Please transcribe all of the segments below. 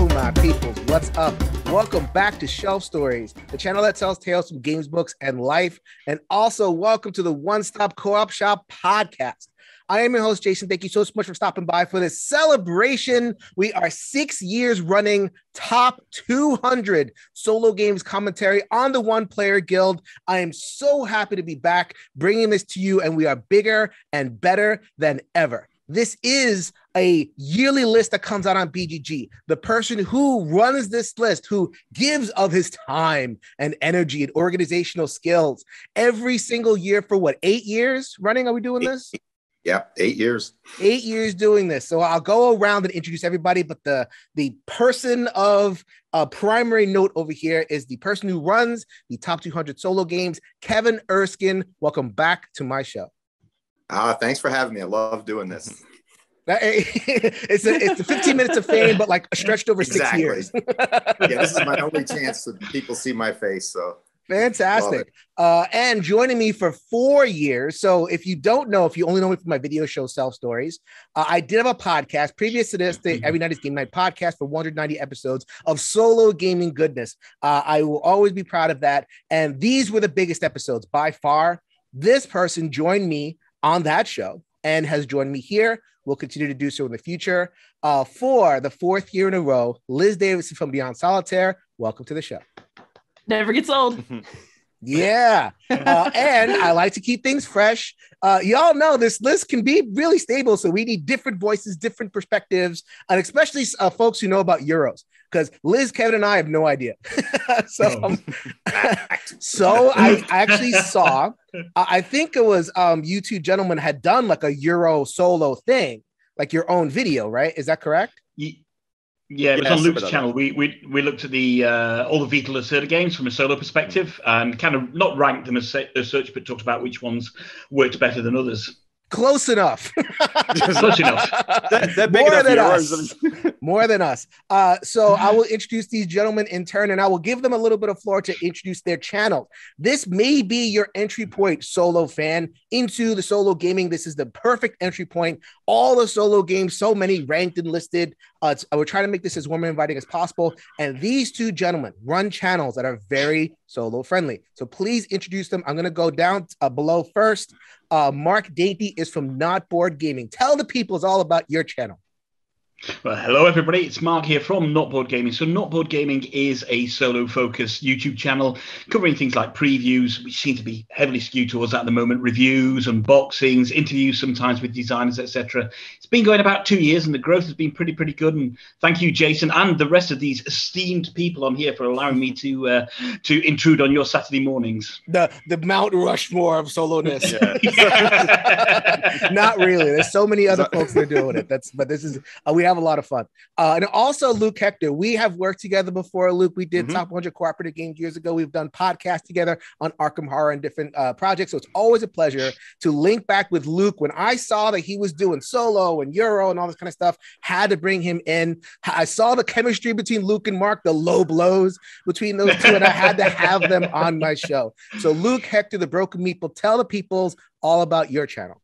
my peoples, what's up? Welcome back to Shelf Stories, the channel that tells tales from games, books, and life. And also welcome to the One Stop Co-op Shop podcast. I am your host, Jason. Thank you so much for stopping by for this celebration. We are 6 years running top 200 solo games commentary on the One Player Guild. I am so happy to be back bringing this to you, and we are bigger and better than ever. This is a yearly list that comes out on BGG. The person who runs this list, who gives of his time and energy and organizational skills every single year for what, 8 years running? Are we doing this? Yeah, 8 years. 8 years doing this. So I'll go around and introduce everybody, but the person of primary note over here is the person who runs the top 200 solo games, Kevin Erskine. Welcome back to my show. Thanks for having me. I love doing this. It's the 15 minutes of fame, but like stretched over 6 years. Yeah, this is my only chance that people see my face. So fantastic. And joining me for 4 years. So if you don't know, if you only know me from my video show, Self Stories, I did have a podcast previous to this, the Every Night is Game Night podcast for 190 episodes of solo gaming goodness. I will always be proud of that. And these were the biggest episodes by far. This person joined me on that show and has joined me here. We'll continue to do so in the future. For the 4th year in a row, Liz Davidson from Beyond Solitaire. Welcome to the show. Never gets old. Yeah. And I like to keep things fresh. Y'all know this list can be really stable, so we need different voices, different perspectives, and especially folks who know about Euros, because Liz, Kevin, and I have no idea. So I actually saw, I think it was you two gentlemen had done like a Euro solo thing, like your own video, right? Is that correct? Yeah, it was on Luke's channel. We looked at the all the Vital Lacerda games from a solo perspective and kind of not ranked them as such, but talked about which ones worked better than others. Close enough. Close enough. They're big More enough than heroes. us. More than us. So I will introduce these gentlemen in turn, and I will give them a little bit of floor to introduce their channel. This may be your entry point, solo fan, into the solo gaming. This is the perfect entry point. All the solo games, so many ranked and listed. We're trying to make this as warm and inviting as possible. And these two gentlemen run channels that are very solo friendly. So please introduce them. I'm going to go down below first. Mark Dainty is from Not Board Gaming. Tell the people it's all about your channel. Well, hello everybody, it's Mark here from Not Board Gaming. So Not Board Gaming is a solo-focused YouTube channel covering things like previews, which seem to be heavily skewed towards that at the moment, reviews, unboxings, interviews sometimes with designers, etc. It's been going about 2 years and the growth has been pretty good. And thank you, Jason, and the rest of these esteemed people on here for allowing me to intrude on your Saturday mornings. The Mount Rushmore of solo-ness. Not really. There's so many other folks that are doing it. But this is we have a lot of fun. And also Luke, Hector, we have worked together before. Luke, we did Top 100 Cooperative Games years ago. We've done podcasts together on Arkham Horror and different projects. So it's always a pleasure to link back with Luke. When I saw that he was doing solo and Euro and all this kind of stuff, had to bring him in. I saw the chemistry between Luke and Mark, the low blows between those two, and I had to have them on my show. So Luke, Hector, the Broken Meeple, tell the peoples all about your channel.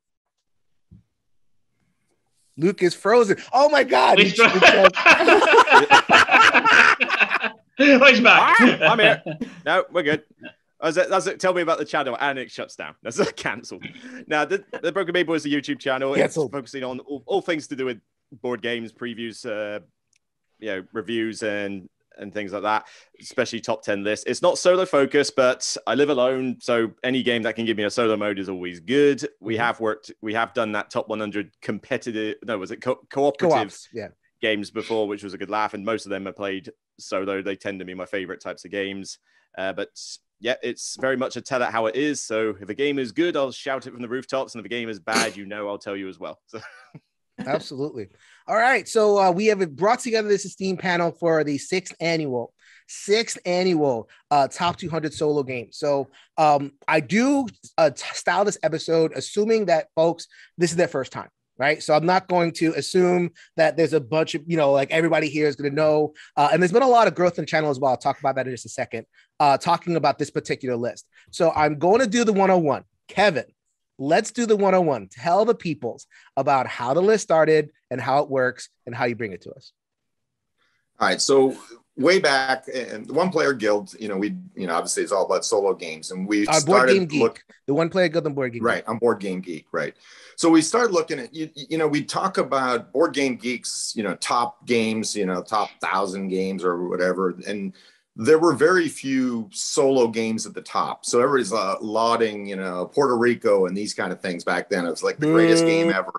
Luke is frozen. Oh my God. Oh, he's back. I'm here. No, we're good. That's it. Tell me about the channel, and it shuts down. That's cancelled. Now, the Broken Meeple is a YouTube channel. Canceled. It's focusing on all things to do with board games, previews, reviews, and things like that, especially top 10 lists. It's not solo focused, but I live alone, so any game that can give me a solo mode is always good. We have done that top 100 competitive, cooperative games before, which was a good laugh, and most of them are played solo. They tend to be my favorite types of games. But yeah, it's very much a tell it how it is. So if a game is good, I'll shout it from the rooftops, and if a game is bad, I'll tell you as well. So absolutely. All right. So we have brought together this esteemed panel for the sixth annual top 200 solo games. So I do style this episode assuming that folks, this is their first time, right? So I'm not going to assume that there's a bunch of, like everybody here is going to know. And there's been a lot of growth in the channel as well. I'll talk about that in just a second, talking about this particular list. So I'm going to do the 101. Kevin, let's do the 101. Tell the peoples about how the list started and how it works and how you bring it to us. All right. So way back in the One Player Guild, obviously it's all about solo games, and we Board started Game Geek, the One Player Guild and Board Game right Geek. on Board Game Geek, right. So we started looking at we talk about Board Game Geek's top games, top 1,000 games or whatever, and there were very few solo games at the top. So everybody's lauding Puerto Rico and these kind of things back then. It was like the greatest game ever.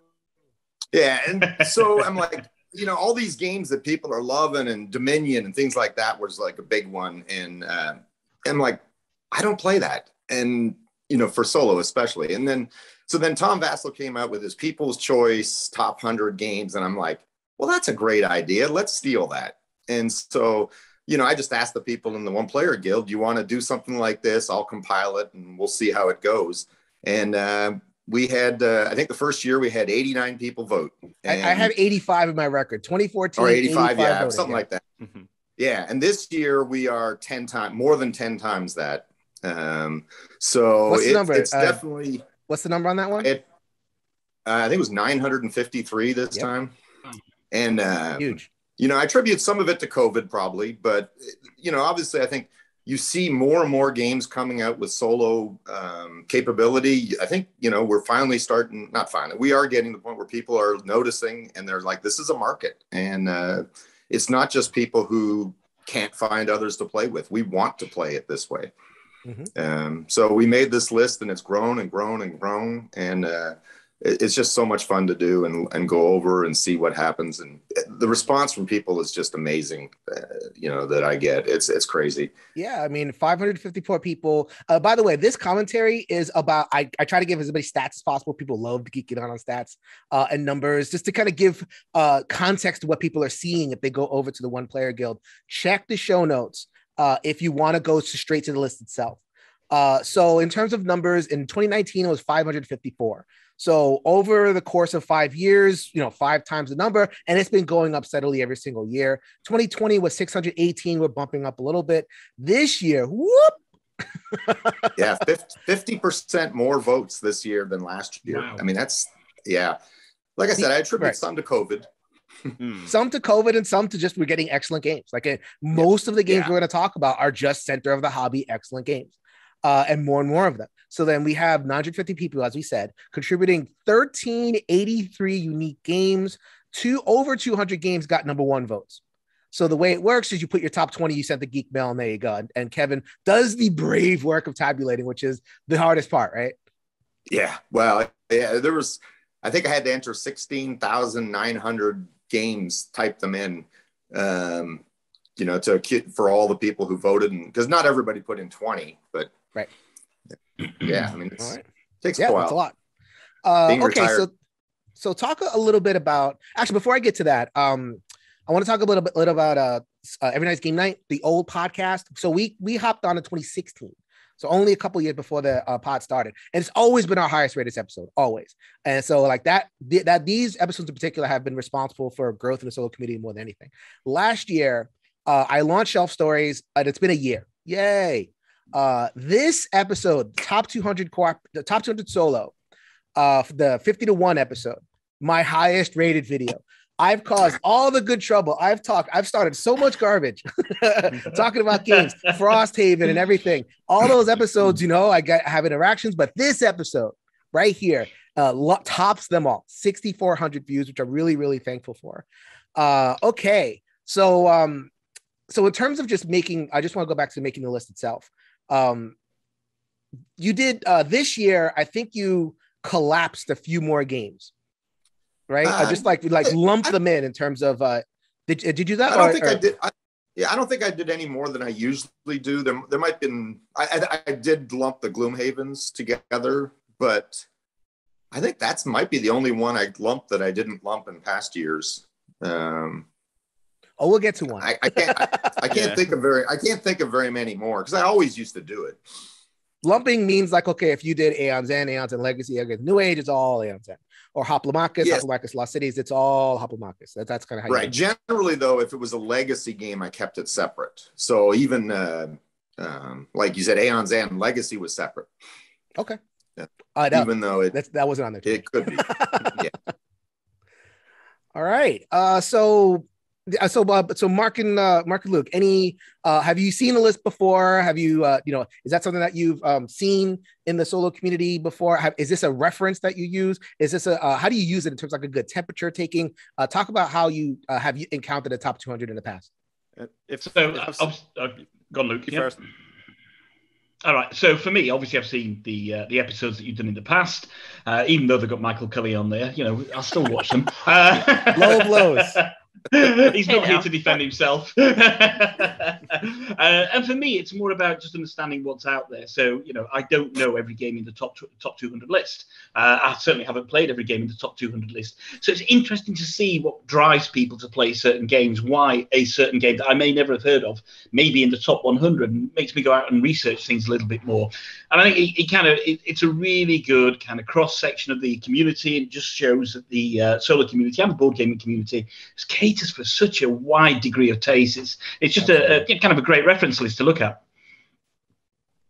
Yeah, and so I'm like, all these games that people are loving, and Dominion and things like that was like a big one. And I'm like, I don't play that. And, for solo especially. And then Tom Vassallo came out with his People's Choice top 100 games. And I'm like, well, that's a great idea. Let's steal that. And so, I just asked the people in the One Player Guild, you want to do something like this? I'll compile it and we'll see how it goes. And we had, I think the first year we had 89 people vote. I have 85 in my record, 2014. Or 85, yeah, voting, something like that. Mm-hmm. Yeah, and this year we are more than 10 times that. So what's the number? It's definitely. What's the number on that one? I think it was 953 this time. And huge. I attribute some of it to COVID probably, but obviously I think you see more and more games coming out with solo capability. I think, we're finally we are getting to the point where people are noticing and they're like, this is a market. And it's not just people who can't find others to play with. We want to play it this way. Mm-hmm. So we made this list and it's grown and grown and grown. And it's just so much fun to do and go over and see what happens. And the response from people is just amazing, that I get. It's crazy. Yeah, I mean, 554 people. By the way, this commentary is about, I try to give as many stats as possible. People love geeking out on stats and numbers, just to kind of give context to what people are seeing if they go over to the One Player Guild. Check the show notes if you want to go straight to the list itself. So in terms of numbers, in 2019, it was 554. So over the course of 5 years, 5 times the number, and it's been going up steadily every single year. 2020 was 618. We're bumping up a little bit. This year, whoop. Yeah, 50% more votes this year than last year. Wow. I mean, like I said, I attribute some to COVID. Some to COVID and some to just we're getting excellent games. Like most of the games we're going to talk about are just center of the hobby, excellent games. And more of them. So then we have 950 people, as we said, contributing 1383 unique games. Over 200 games got number 1 votes. So the way it works is you put your top 20, you send the Geek Mail, and there you go. And Kevin does the brave work of tabulating, which is the hardest part, right? Yeah. Well, I think I had to enter 16,900 games, type them in, for all the people who voted. Because not everybody put in 20, but. Right. Yeah, I mean, it takes a while. That's a lot. Okay, so talk a little bit about. Actually, before I get to that, I want to talk a little bit about Every Night's Game Night, the old podcast. So we hopped on in 2016, so only a couple years before the pod started, and it's always been our highest rated episode, always. And so like that these episodes in particular have been responsible for growth in the solo community more than anything. Last year, I launched Shelf Stories, and it's been a year. Yay! This episode, top 200 the top 200 solo, the 50-1 episode, my highest rated video. I've caused all the good trouble. I've started so much garbage talking about games, Frosthaven and everything. All those episodes, I have interactions, but this episode right here tops them all. 6,400 views, which I'm really, really thankful for. Okay. So in terms of just I just want to go back to making the list itself. You did this year, I think you collapsed a few more games, right? Just like lump them in terms of did you do that? I don't think I did. I don't think I did any more than I usually do. There might have been I did lump the Gloomhavens together, but I think might be the only one I lumped that I didn't lump in past years. We'll get to one. I can't think of very many more because I always used to do it. Lumping means like, okay, if you did Aeon's End, Aeon's End Legacy, New Age, it's all Aeon's End. Or Hoplomachus, Hoplomachus Lost Cities, it's all Hoplomachus. That's kind of how right. Generally, though, if it was a legacy game, I kept it separate. So even like you said, Aeon's End Legacy was separate. Okay. Yeah. Even though that wasn't on there. It could be. Yeah. All right. So So Mark and Luke, any have you seen the list before? Have you is that something that you've seen in the solo community before? Is this a reference that you use? Is this how do you use it in terms of like a good temperature taking? Talk about how you have you encountered the top 200 in the past. Go on, Luke. First. All right. So for me, obviously, I've seen the episodes that you've done in the past. Even though they've got Michael Cully on there, I'll still watch them. Low blows. He's not here to defend himself. And for me, it's more about just understanding what's out there. So, I don't know every game in the top 200 list. I certainly haven't played every game in the top 200 list. So it's interesting to see what drives people to play certain games, why a certain game that I may never have heard of, maybe in the top 100, and makes me go out and research things a little bit more. And I think it's a really good kind of cross-section of the community. It just shows that the solo community and the board gaming community caters for such a wide degree of taste. It's just a kind of a great reference list to look at.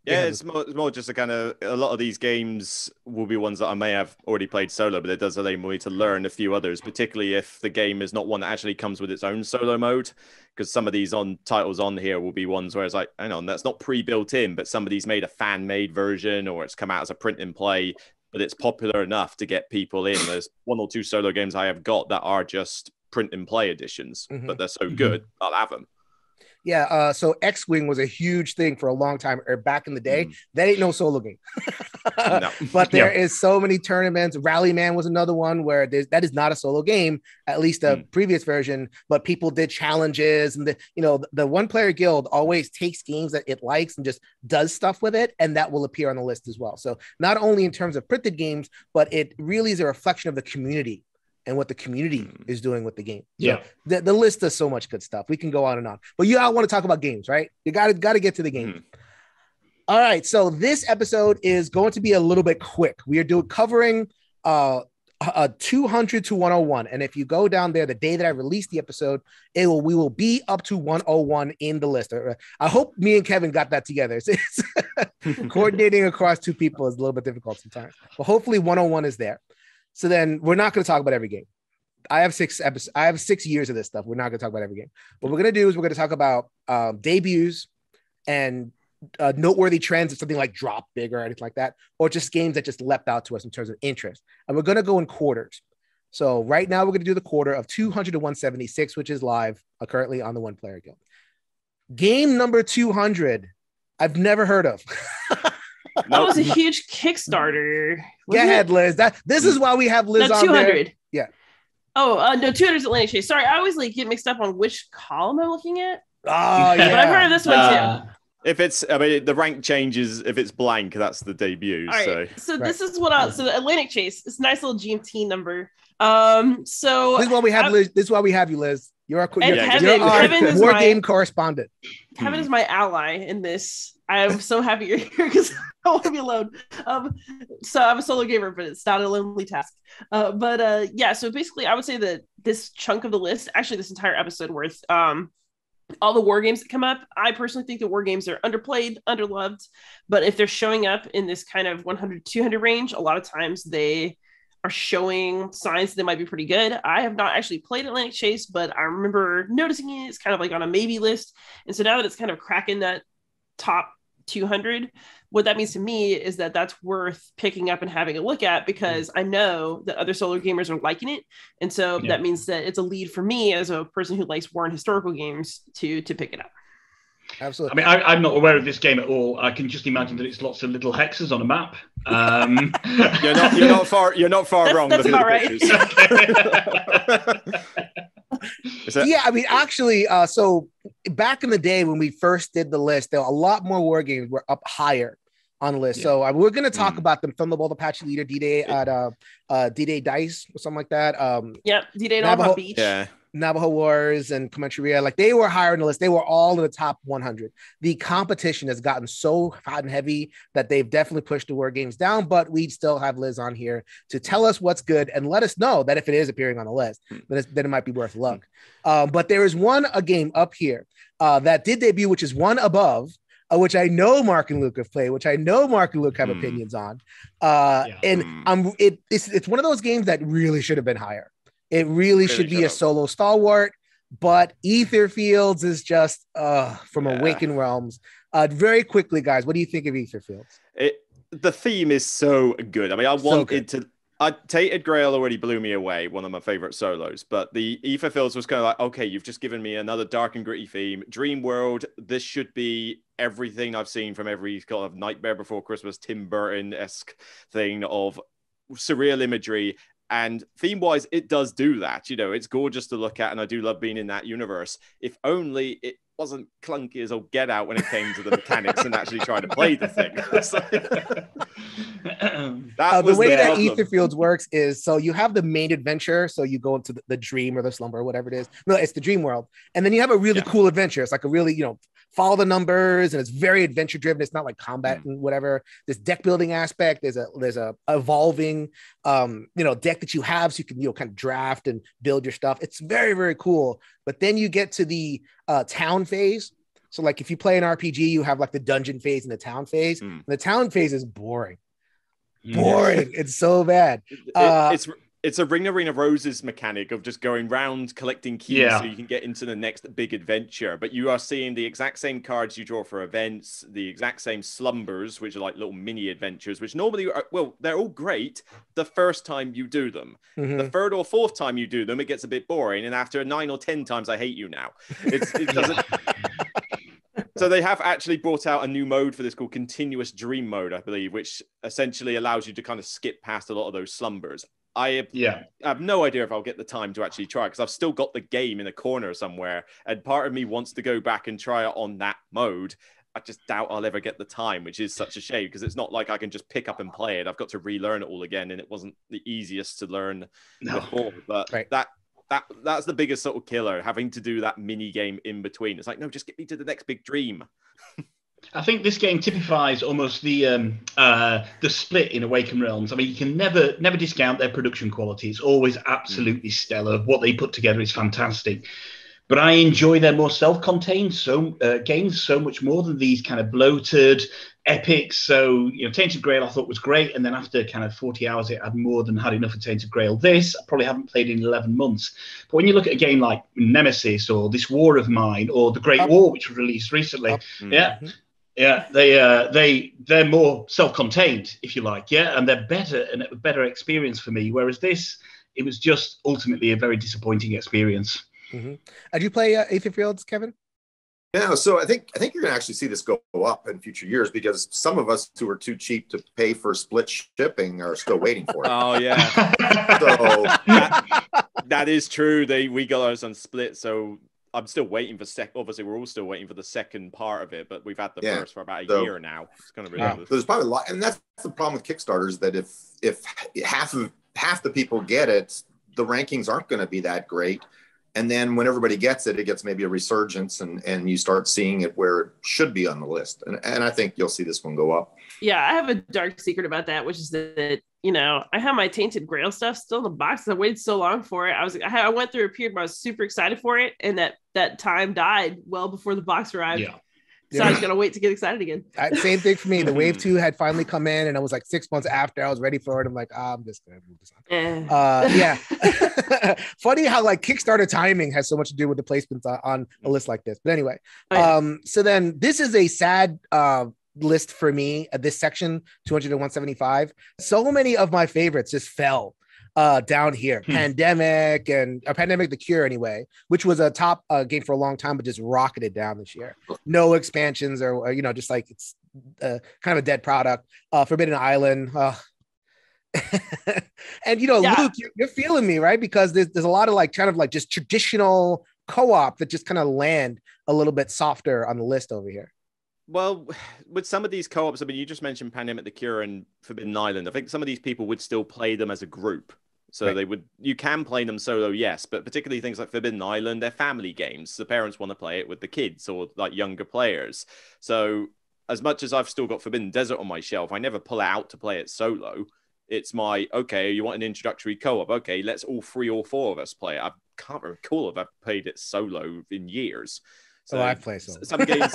Yeah, it's more just a lot of these games will be ones that I may have already played solo, but it does enable me to learn a few others, particularly if the game is not one that actually comes with its own solo mode, because some of these titles on here will be ones where it's like, hang on, that's not pre-built in, but somebody's made a fan-made version, or it's come out as a print and play, but it's popular enough to get people in. There's one or two solo games I have got that are just print and play editions, but they're so good, I'll have them. Yeah, so X-Wing was a huge thing for a long time, or back in the day. That ain't no solo game. No. But there is so many tournaments. Rallyman was another one where that is not a solo game, at least the previous version, but people did challenges, and the one player guild always takes games that it likes and just does stuff with it, and that will appear on the list as well. So not only in terms of printed games, but it really is a reflection of the community and what the community is doing with the game. So the list does so much good stuff. We can go on and on, but you all want to talk about games, right? You got to get to the game. All right. So this episode is going to be a little bit quick. We are covering 200 to 101. And if you go down there, the day that I released the episode, we will be up to 101 in the list. I hope me and Kevin got that together. It's coordinating across two people is a little bit difficult sometimes, but hopefully 101 is there. So then we're not going to talk about every game. I have 6 episodes. I have 6 years of this stuff. We're not going to talk about every game. What we're going to do is we're going to talk about debuts and noteworthy trends of something like drop big or anything like that, or just games that just leapt out to us in terms of interest. And we're going to go in quarters. So right now we're going to do the quarter of 200 to 176, which is live currently on the One Player Guild. Game number 200, I've never heard of. That was a huge Kickstarter. Go ahead, Liz. This is why we have Liz on 200. There. Yeah. Oh, no, 200 is Atlantic Chase. Sorry, I always get mixed up on which column I'm looking at. Oh, yeah. But I've heard of this one too. If it's, the rank changes. If it's blank, that's the debut. All right. So right. This is so the Atlantic Chase. It's a nice little GMT number. So this is why we have Liz. This is why we have you, Liz. You're our Kevin war game correspondent. Kevin is my ally in this. I'm so happy you're here because I want to be alone. So I'm a solo gamer, but it's not a lonely task. So basically, I would say that this chunk of the list, actually this entire episode worth, all the war games that come up, I personally think that war games are underplayed, underloved. But if they're showing up in this kind of 100, 200 range, a lot of times they are showing signs that they might be pretty good. I have not actually played Atlantic Chase, but I remember noticing it. It's kind of like on a maybe list. And so now that it's kind of cracking that top 200, what that means to me is that that's worth picking up and having a look at, because I know that other solo gamers are liking it. And so that means that it's a lead for me as a person who likes war and historical games to pick it up. Absolutely. I mean, I'm not aware of this game at all. I can just imagine that it's lots of little hexes on a map. You're not far wrong. That's about right. Yeah, I mean, actually, so back in the day when we first did the list, there were a lot more war games were up higher on the list. So we're going to talk about them. Thunderbolt, Apache Leader, D-Day at D-Day Dice or something like that. D-Day at Navajo Beach. Yeah. Navajo Wars and Comancheria, like they were higher on the list. They were all in the top 100. The competition has gotten so hot and heavy that they've definitely pushed the war games down, but we still have Liz on here to tell us what's good and let us know that if it is appearing on the list, then it might be worth a look. But there is a game up here that did debut, which is one above, which I know Mark and Luke have played, which I know Mark and Luke have opinions on. It's one of those games that really should have been higher. It really should be a solo stalwart, but Etherfields is just from Awakened Realms. Very quickly, guys, what do you think of Etherfields? The theme is so good. I mean, Tainted Grail already blew me away, one of my favorite solos, but the Etherfields was kind of like, okay, you've just given me another dark and gritty theme. Dream World, this should be everything I've seen from every kind of Nightmare Before Christmas, Tim Burton-esque thing of surreal imagery. And theme-wise, it does do that. You know, it's gorgeous to look at, and I do love being in that universe. If only it wasn't clunky as all get out when it came to the mechanics and actually trying to play the thing. The way that Etherfields works is, so you have the main adventure, so you go into the dream or the slumber or whatever it is. No, it's the dream world. And then you have a really cool adventure. It's like a really, follow the numbers, and it's very adventure driven. It's not like combat and whatever. This deck building aspect. There's a evolving deck that you have, so you can kind of draft and build your stuff. It's very, very cool. But then you get to the town phase. So like if you play an RPG, you have like the dungeon phase and the town phase. And the town phase is boring. It's so bad. It's a Ring Arena Roses mechanic of just going round collecting keys so you can get into the next big adventure. But you are seeing the exact same cards you draw for events, the exact same slumbers, which are like little mini adventures, which normally they're all great the first time you do them. The third or fourth time you do them, it gets a bit boring. And after 9 or 10 times, I hate you now. It doesn't. So they have actually brought out a new mode for this called Continuous Dream Mode, I believe, which essentially allows you to kind of skip past a lot of those slumbers. I have no idea if I'll get the time to actually try, because I've still got the game in a corner somewhere, and part of me wants to go back and try it on that mode. I just doubt I'll ever get the time, which is such a shame, because it's not like I can just pick up and play it. I've got to relearn it all again, and it wasn't the easiest to learn before. But that's the biggest sort of killer, having to do that mini game in between. It's like, no, just get me to the next big dream. I think this game typifies almost the split in Awakened Realms. I mean, you can never discount their production quality. It's always absolutely stellar. What they put together is fantastic. But I enjoy their more self-contained games so much more than these kind of bloated epics. So, Tainted Grail I thought was great. And then after kind of 40 hours, it had more than had enough of Tainted Grail. This, I probably haven't played in 11 months. But when you look at a game like Nemesis or This War of Mine or The Great War, which was released recently, they're more self-contained, if you like, and they're better and a better experience for me. Whereas this, it was just ultimately a very disappointing experience. Did you play Etherfields, Kevin? Yeah, so I think you're going to actually see this go up in future years, because some of us who are too cheap to pay for split shipping are still waiting for it. Oh yeah, so that is true. We got ours on split, so I'm still waiting for obviously we're all still waiting for the second part of it, but we've had the first for about a year now. It's kind of ridiculous. There's probably a lot, and that's the problem with Kickstarters, that if half the people get it, the rankings aren't going to be that great. And then when everybody gets it, it gets maybe a resurgence, and you start seeing it where it should be on the list. And I think you'll see this one go up. Yeah, I have a dark secret about that, which is that, I have my Tainted Grail stuff still in the box. I waited so long for it. I went through a period where I was super excited for it, and that time died well before the box arrived. Yeah. So I was going to wait to get excited again. Same thing for me. The Wave 2 had finally come in, and I was like 6 months after I was ready for it. I'm like, I'm just going to move this on. Funny how like Kickstarter timing has so much to do with the placements on a list like this. But anyway, so then this is a sad list for me at this section, 200 to 175. So many of my favorites just fell down here. Pandemic The Cure anyway, which was a top game for a long time, but just rocketed down this year. No expansions or just like it's kind of a dead product. Forbidden Island. And Luke, you're feeling me, right? Because there's a lot of like kind of like just traditional co-op that just kind of land a little bit softer on the list over here. Well, with some of these co-ops, I mean, you just mentioned Pandemic, The Cure, and Forbidden Island. I think some of these people would still play them as a group. So you can play them solo, yes, but particularly things like Forbidden Island, they're family games. The parents want to play it with the kids or like younger players. So as much as I've still got Forbidden Desert on my shelf, I never pull it out to play it solo. It's you want an introductory co-op? Okay, let's all 3 or 4 of us play it. I can't recall if I've played it solo in years. So I play solo. Some games,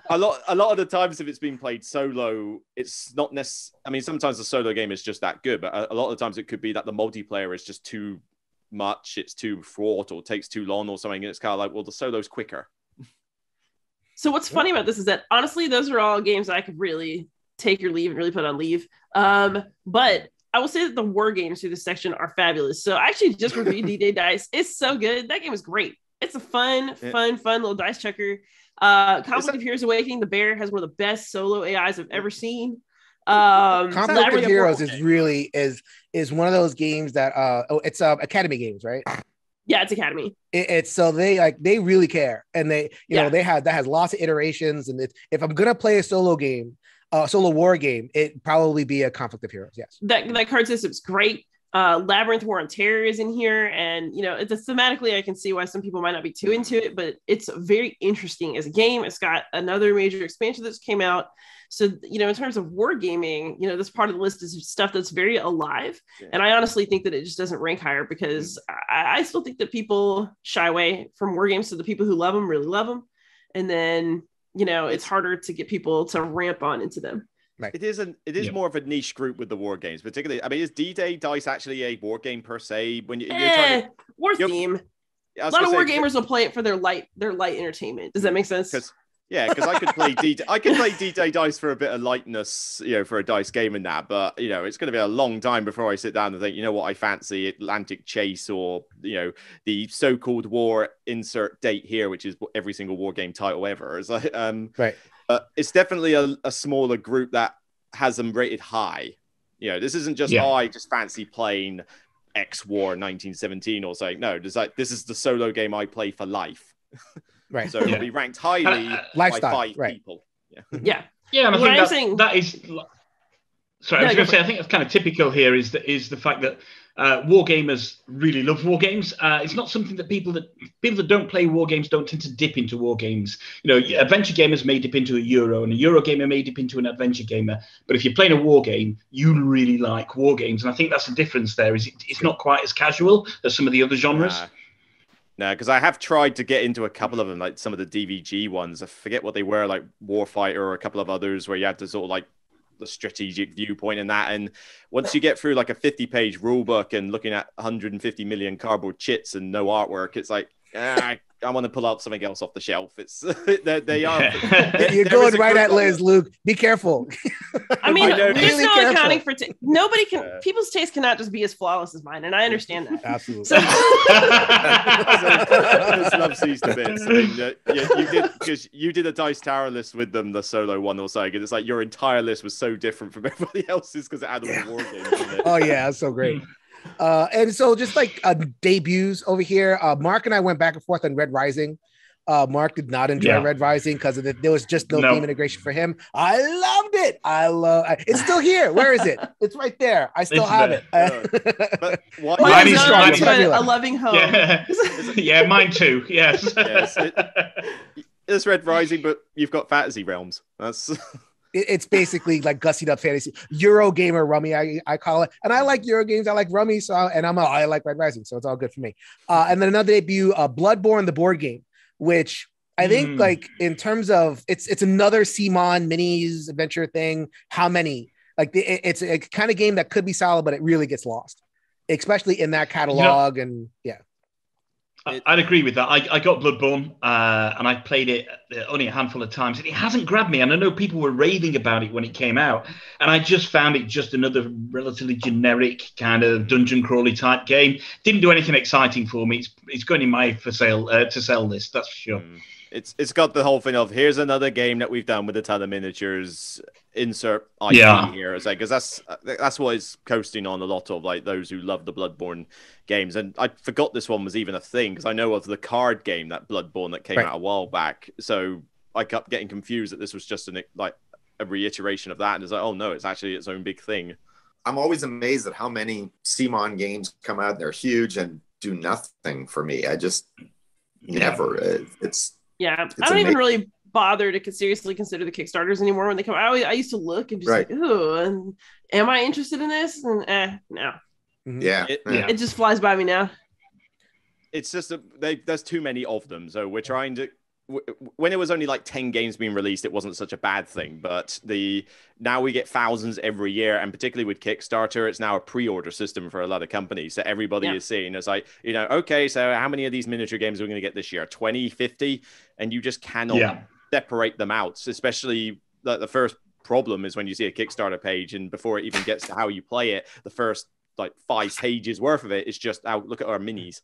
a lot of the times if it's been played solo, it's not necessarily. I mean, sometimes the solo game is just that good, but a lot of the times it could be that the multiplayer is just too much, it's too fraught, or takes too long or something. And it's kind of like, well, the solo's quicker. So what's funny about this is that honestly, those are all games I could really take or leave and really put on leave. But I will say that the war games through this section are fabulous. So I actually just reviewed D-Day Dice. It's so good. That game is great. It's a fun little dice checker. Conflict of Heroes Awakening, the bear has one of the best solo AIs I've ever seen. Conflict of Heroes is really is one of those games that it's Academy games, right? Yeah, it's Academy. It's so they really care, and they that has lots of iterations. And if I'm gonna play a solo game, solo war game, it'd probably be a Conflict of Heroes. Yes, that card system's great. Labyrinth War on Terror is in here, and it's thematically I can see why some people might not be too into it, but it's very interesting as a game. It's got another major expansion that's came out. So, in terms of wargaming, this part of the list is stuff that's very alive. Yeah. And I honestly think that it just doesn't rank higher because I still think that people shy away from war games. So the people who love them really love them. And then, it's harder to get people to ramp on into them. Right. It is more of a niche group with the war games, particularly. I mean, is D-Day Dice actually a war game per se? When war theme. A lot of war gamers will play it for their light entertainment. Does that make sense? Because I could play D-Day Dice for a bit of lightness, for a dice game and that. But it's going to be a long time before I sit down and think, what I fancy, Atlantic Chase, or the so-called war insert date here, which is every single war game title ever. It's like, right. It's definitely a smaller group that has them rated high. This isn't just I just fancy playing X War 1917 or something. No, this is the solo game I play for life. Right. So it'll be ranked highly by 5 people. Yeah. And I think that is. Sorry, I was going to say, I think that's kind of typical here is the fact that war gamers really love war games. It's not something that people that don't play war games don't tend to dip into war games. Adventure gamers may dip into a Euro, and a Euro gamer may dip into an adventure gamer. But if you're playing a war game, you really like war games, and I think that's the difference there. Is it's not quite as casual as some of the other genres. No, because I have tried to get into a couple of them, like some of the DVG ones. I forget what they were, like Warfighter or a couple of others, where you had to sort of like the strategic viewpoint in that. And once you get through like a 50-page rule book and looking at 150 million cardboard chits and no artwork, it's like, I want to pull out something else off the shelf. It's they are. You're going right at Liz, Luke. Be careful. I mean, there's really no accounting for nobody can. People's taste cannot just be as flawless as mine, and I understand that. Absolutely. So, this love sees to bits. I mean, you did because you did a Dice Tower list with them, the solo one or so. And it's like your entire list was so different from everybody else's because it had all the war games in it. Oh yeah, that's so great. And so just like debuts over here, Mark and I went back and forth on Red Rising. Mark did not enjoy Red Rising because there was just no game integration for him. I loved it. It's still here. Where is it? It's right there. I still have it. Mine is a loving home. Yeah, mine too. Yes. It's Red Rising, but you've got Fantasy Realms. That's. It's basically like gussied up fantasy Eurogamer rummy, I call it, and I like Euro games. I like rummy, so I like Red Rising, so it's all good for me. And then another debut, Bloodborne, the board game, which I think like in terms of it's another CMON minis adventure thing. How many? Like it's a kind of game that could be solid, but it really gets lost, especially in that catalog. And I'd agree with that. I got Bloodborne and I played it only a handful of times, and it hasn't grabbed me. And I know people were raving about it when it came out, and I just found it just another relatively generic kind of dungeon crawly type game. Didn't do anything exciting for me. It's going in my to sell list, that's for sure. It's got the whole thing of here's another game that we've done with a ton of miniatures. Insert IP here, it's like because that's what it's coasting on a lot of, like those who love the Bloodborne games. And I forgot this one was even a thing because I know of the card game, that Bloodborne that came out a while back. So I kept getting confused that this was just a reiteration of that, and it's like, oh no, it's actually its own big thing. I'm always amazed at how many CMON games come out. They're huge and do nothing for me. I just never. I don't even really bother to seriously consider the Kickstarters anymore when they come out. I used to look and just like, ooh, and am I interested in this? And no. It just flies by me now. It's just there's too many of them, so we're when it was only like 10 games being released, it wasn't such a bad thing. But now we get thousands every year, and particularly with Kickstarter, it's now a pre-order system for a lot of companies. So everybody is seeing it's like, okay, so how many of these miniature games are we going to get this year? 20, 50? And you just cannot separate them out. Especially the first problem is when you see a Kickstarter page, and before it even gets to how you play it, the first like 5 pages worth of it is just look at our minis.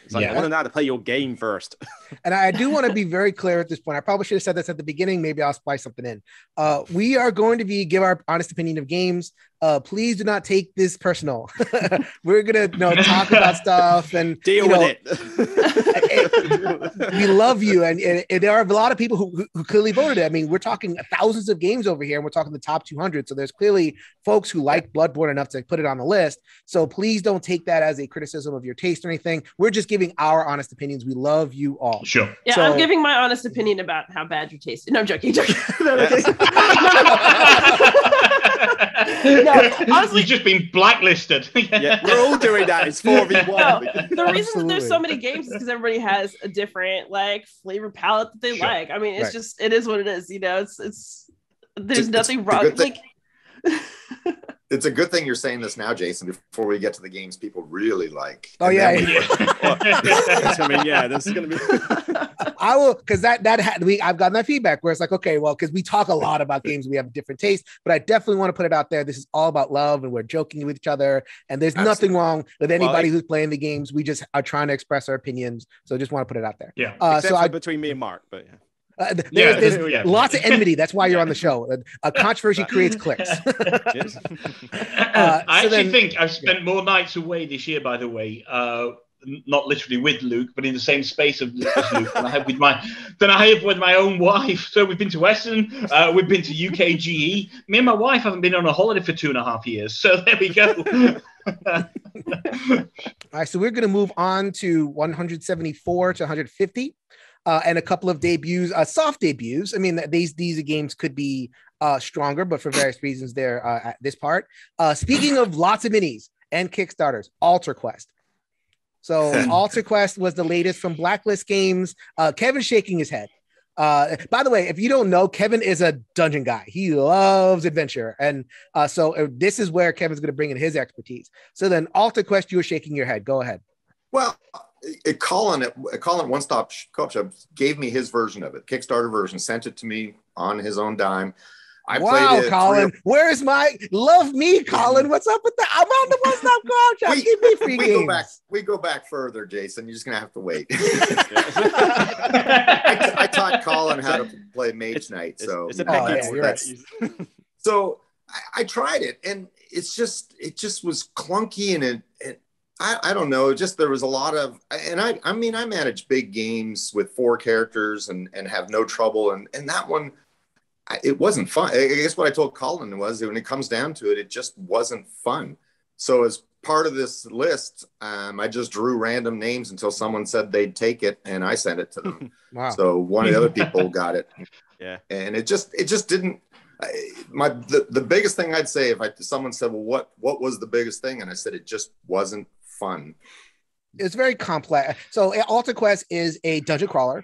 It's like, I want to know how to play your game first. And I do want to be very clear at this point. I probably should have said this at the beginning. Maybe I'll spice something in. We are going to give our honest opinion of games. Please do not take this personal. We're gonna talk about stuff and deal with it. We love you, and there are a lot of people who clearly voted it. I mean, we're talking thousands of games over here, and we're talking the top 200. So there's clearly folks who like Bloodborne enough to put it on the list. So please don't take that as a criticism of your taste or anything. We're just giving our honest opinions. We love you all. Sure. Yeah, so, I'm giving my honest opinion about how bad your taste is. No, I'm joking. No, honestly, you've just been blacklisted. We're all doing that. It's 4v1. No, the reason there's so many games is because everybody has a different flavor palette that they like. I mean, it's just, it is what it is. There's nothing wrong. It's a good thing you're saying this now, Jason, before we get to the games people really like. Oh, yeah. This is going to be... I will, because I've gotten that feedback where it's like, okay, well, because we talk a lot about games, we have different tastes, but I definitely want to put it out there. This is all about love, and we're joking with each other, and there's nothing wrong with anybody who's playing the games. We just are trying to express our opinions, so I just want to put it out there. Yeah, except between me and Mark, but yeah. There's lots of enmity. That's why you're on the show. A controversy creates clicks. I actually think I've spent more nights away this year, by the way, not literally with Luke, but in the same space of Luke than I have with my own wife. So we've been to Western, we've been to UKGE. Me and my wife haven't been on a holiday for 2.5 years. So there we go. All right, so we're going to move on to 174 to 150. And a couple of debuts, soft debuts. I mean, these games could be stronger, but for various reasons, they're at this part. Speaking of lots of minis and Kickstarters, Alter Quest. So Alter Quest was the latest from Blacklist Games. Kevin's shaking his head. By the way, if you don't know, Kevin is a dungeon guy. He loves adventure. And so this is where Kevin's going to bring in his expertise. So then Alter Quest, you were shaking your head. Go ahead. Well, Colin One Stop Co-op Shop gave me his version of it, Kickstarter version, sent it to me on his own dime. Wow, Colin, where's my love me, Colin? What's up with that? I'm on the One Stop Co-op Shop. Give me free games. We go back further, Jason. You're just gonna have to wait. I taught Colin how to play Mage Knight, so it's a right. So I tried it, and it just was clunky, and I don't know. Just there was a lot of, and I mean, I manage big games with 4 characters and have no trouble. And that one, it wasn't fun. I guess what I told Colin was, when it comes down to it, it just wasn't fun. So as part of this list, I just drew random names until someone said they'd take it, and I sent it to them. Wow. So one of the other people got it. Yeah. And it just didn't. The biggest thing I'd say, if someone said, well, what was the biggest thing? And I said, it just wasn't fun. It's very complex. So Alter Quest is a dungeon crawler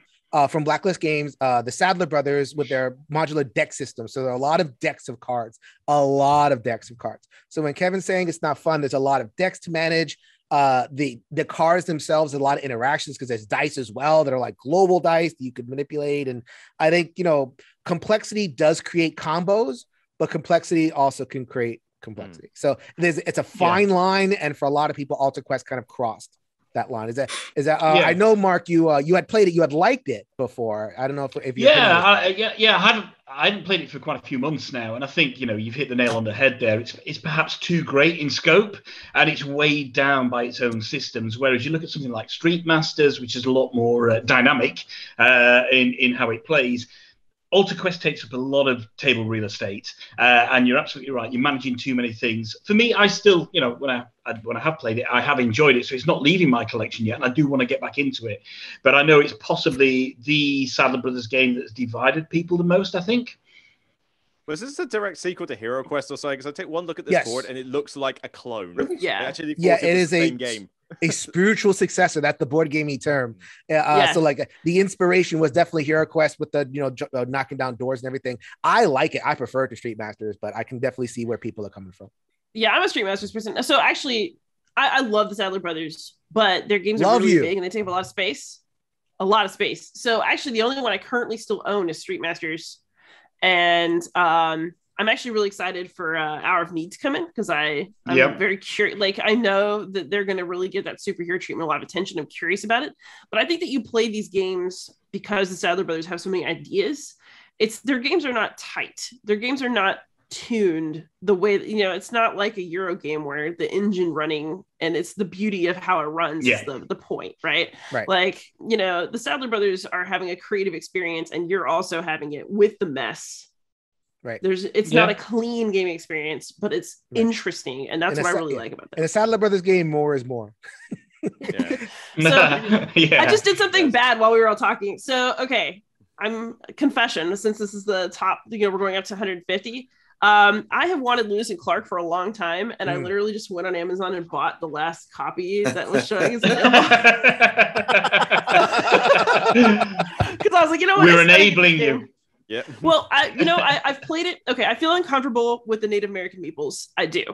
from Blacklist Games, the Sadler brothers, with their modular deck system. So there are a lot of decks of cards. So when Kevin's saying it's not fun, there's a lot of decks to manage. The cards themselves, a lot of interactions because there's dice as well that are like global dice that you could manipulate. And I think, complexity does create combos, but complexity also can create complexity. So it's a fine line, and for a lot of people, Alter Quest kind of crossed that line. Is that I know, Mark, you had played it, you had liked it before. I don't know if you I hadn't played it for quite a few months now, and I think you've hit the nail on the head there. It's perhaps too great in scope, and it's weighed down by its own systems. Whereas you look at something like Street Masters, which is a lot more dynamic in how it plays. Alter Quest takes up a lot of table real estate, and you're absolutely right. You're managing too many things. For me, I still, when I have played it, I have enjoyed it. So it's not leaving my collection yet, and I do want to get back into it. But I know it's possibly the Sadler Brothers game that's divided people the most, I think. Was this a direct sequel to Hero Quest or something? Because I take one look at this board, and it looks like a clone. Yeah, it is the a same game. a spiritual successor. That's the board gaming term. So like the inspiration was definitely Hero Quest with the, knocking down doors and everything. I like it. I prefer it to Street Masters, but I can definitely see where people are coming from. Yeah, I'm a Street Masters person. So actually, I love the Sadler Brothers, but their games are really big and they take up a lot of space. So actually, the only one I currently still own is Street Masters. And I'm actually really excited for Hour of Need to come in because I'm very curious. Like, I know that they're going to really give that superhero treatment a lot of attention. I'm curious about it. But I think that you play these games because the Sadler Brothers have so many ideas. Their games are not tight. Their games are not tuned the way it's not like a Euro game where the engine running and it's the beauty of how it runs is the point, right? Like, the Sadler Brothers are having a creative experience and you're also having it with the mess. Right. It's not a clean gaming experience, but it's interesting, and that's what I really like about that. In a Sadler Brothers game, more is more. I just did something bad while we were all talking. So, okay, confession, since this is the top, we're going up to 150. I have wanted Lewis and Clark for a long time, and I literally just went on Amazon and bought the last copy that was showing us because I was like, what? We're enabling you. Yeah. Well, I've played it. Okay, I feel uncomfortable with the Native American meeples. I do,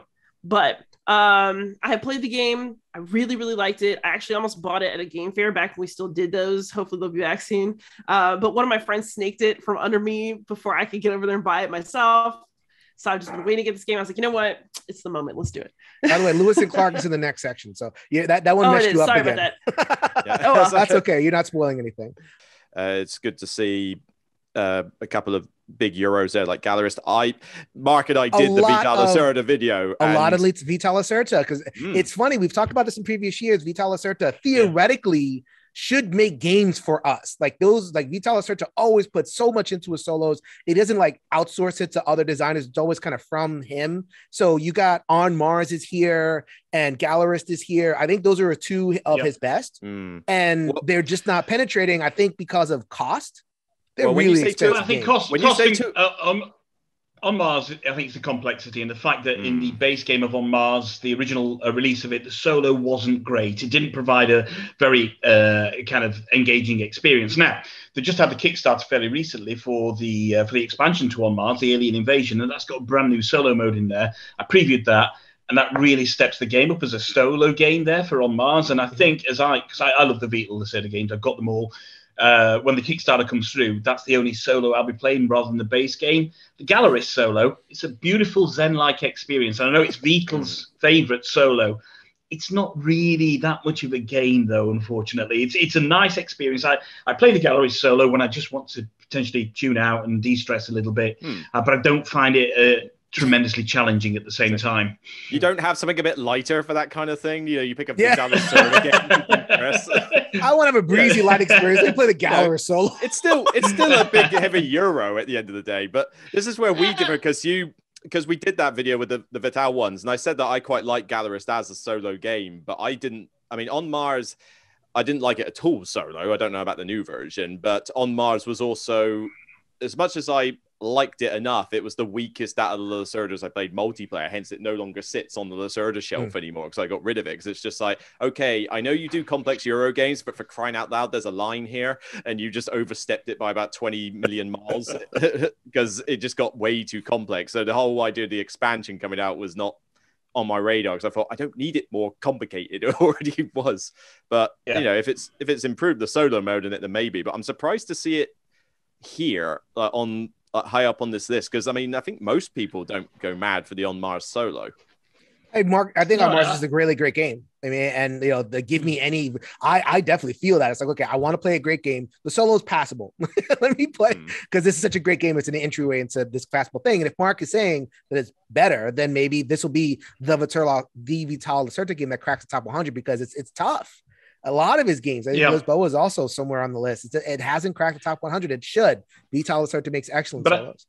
but I have played the game. I really, really liked it. I actually almost bought it at a game fair back when we still did those. Hopefully they'll be back soon. But one of my friends snaked it from under me before I could get over there and buy it myself. So I've just been waiting to get this game. I was like, you know what? It's the moment. Let's do it. By the way, Lewis and Clark is in the next section. So that one messed you up again. Sorry about that. That's okay. You're not spoiling anything. It's good to see a couple of big Euros there, like Gallerist. Mark and I did the Vital Lacerda video. A lot of Vital Lacerda, because it's funny. We've talked about this in previous years. Vital Lacerda theoretically should make games for us. Like those, like Vital Lacerda always puts so much into his solos. It doesn't like outsource it to other designers. It's always kind of from him. So you got On Mars is here and Gallerist is here. I think those are two of his best. And they're just not penetrating, I think, because of cost. They're really expensive. I think cost. On Mars, I think it's the complexity and the fact that in the base game of On Mars, the original release of it, the solo wasn't great. It didn't provide a very kind of engaging experience. Now, they just had the Kickstarter fairly recently for the expansion to On Mars, the Alien Invasion, and that's got a brand new solo mode in there. I previewed that, and that really steps the game up as a solo game there for On Mars. And I think, because I love the Vital Lacerda games, I've got them all. When the Kickstarter comes through, that's the only solo I'll be playing rather than the base game. The Gallerist solo, it's a beautiful Zen-like experience. I know it's Vital's favorite solo. It's not really that much of a game, though, unfortunately. It's a nice experience. I play the Gallerist solo when I just want to potentially tune out and de-stress a little bit, but I don't find it tremendously challenging at the same time. You don't have something a bit lighter for that kind of thing? You pick up the Gallerist solo game. I want to have a breezy light experience. They play the Gallerist solo. It's still a big heavy Euro at the end of the day. But this is where we differ because we did that video with the Vital ones, and I said that I quite like Gallerist as a solo game, but On Mars, I didn't like it at all solo. I don't know about the new version, but On Mars was also, as much as I liked it enough, it was the weakest out of the Lacerdas I played multiplayer, hence it no longer sits on the Lacerda shelf anymore because I got rid of it, because it's just like, okay, I know you do complex Euro games, but for crying out loud, there's a line here and you just overstepped it by about 20 million miles because it just got way too complex. So the whole idea of the expansion coming out was not on my radar because I thought I don't need it more complicated. It already was. But if it's improved the solo mode in it, then maybe. But I'm surprised to see it here on high up on this list, because I think most people don't go mad for the On Mars solo. Hey Mark, I think On Mars is a really great game. And they give me any. I definitely feel that it's like, okay, I want to play a great game. The solo is passable. Let me play, because this is such a great game. It's an entryway into this passable thing. And if Mark is saying that it's better, then maybe this will be the Vital Lacerda game that cracks the top 100 because it's tough. A lot of his games, I think Lisboa is also somewhere on the list. It hasn't cracked the top 100. It should. Vital Lacerda makes excellent solos.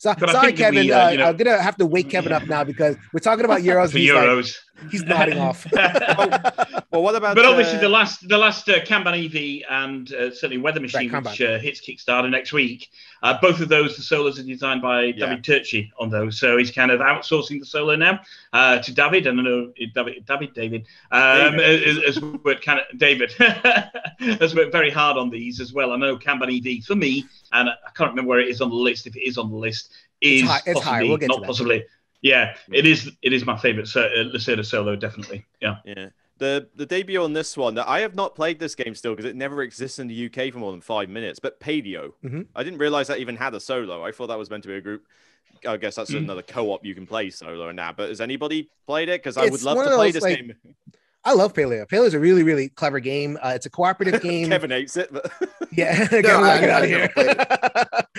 So, sorry, Kevin. I'm gonna have to wake Kevin up now because we're talking about Euros. For Euros. He's nodding off. Well, what about? But obviously, the last Kanban EV and certainly Weather Machine, right, which hits Kickstarter next week. Both of those, the solos are designed by David Turchi on those, so he's kind of outsourcing the solo now to David. And I know David has worked David has worked very hard on these as well. I know Kanban EV for me, and I can't remember where it is on the list. If it is on the list, is it's high. We'll get not to that. Possibly. Yeah, it is my favorite Lacerda solo, definitely. Yeah. The debut on this one, I have not played this game still because it never exists in the UK for more than 5 minutes. But Paleo, I didn't realize that even had a solo. I thought that was meant to be a group. I guess that's another co-op you can play solo in that. But has anybody played it? Because I would love to play this game. I love Paleo. Paleo is a really, really clever game. It's a cooperative game. Kevin hates it, but yeah, get out of here.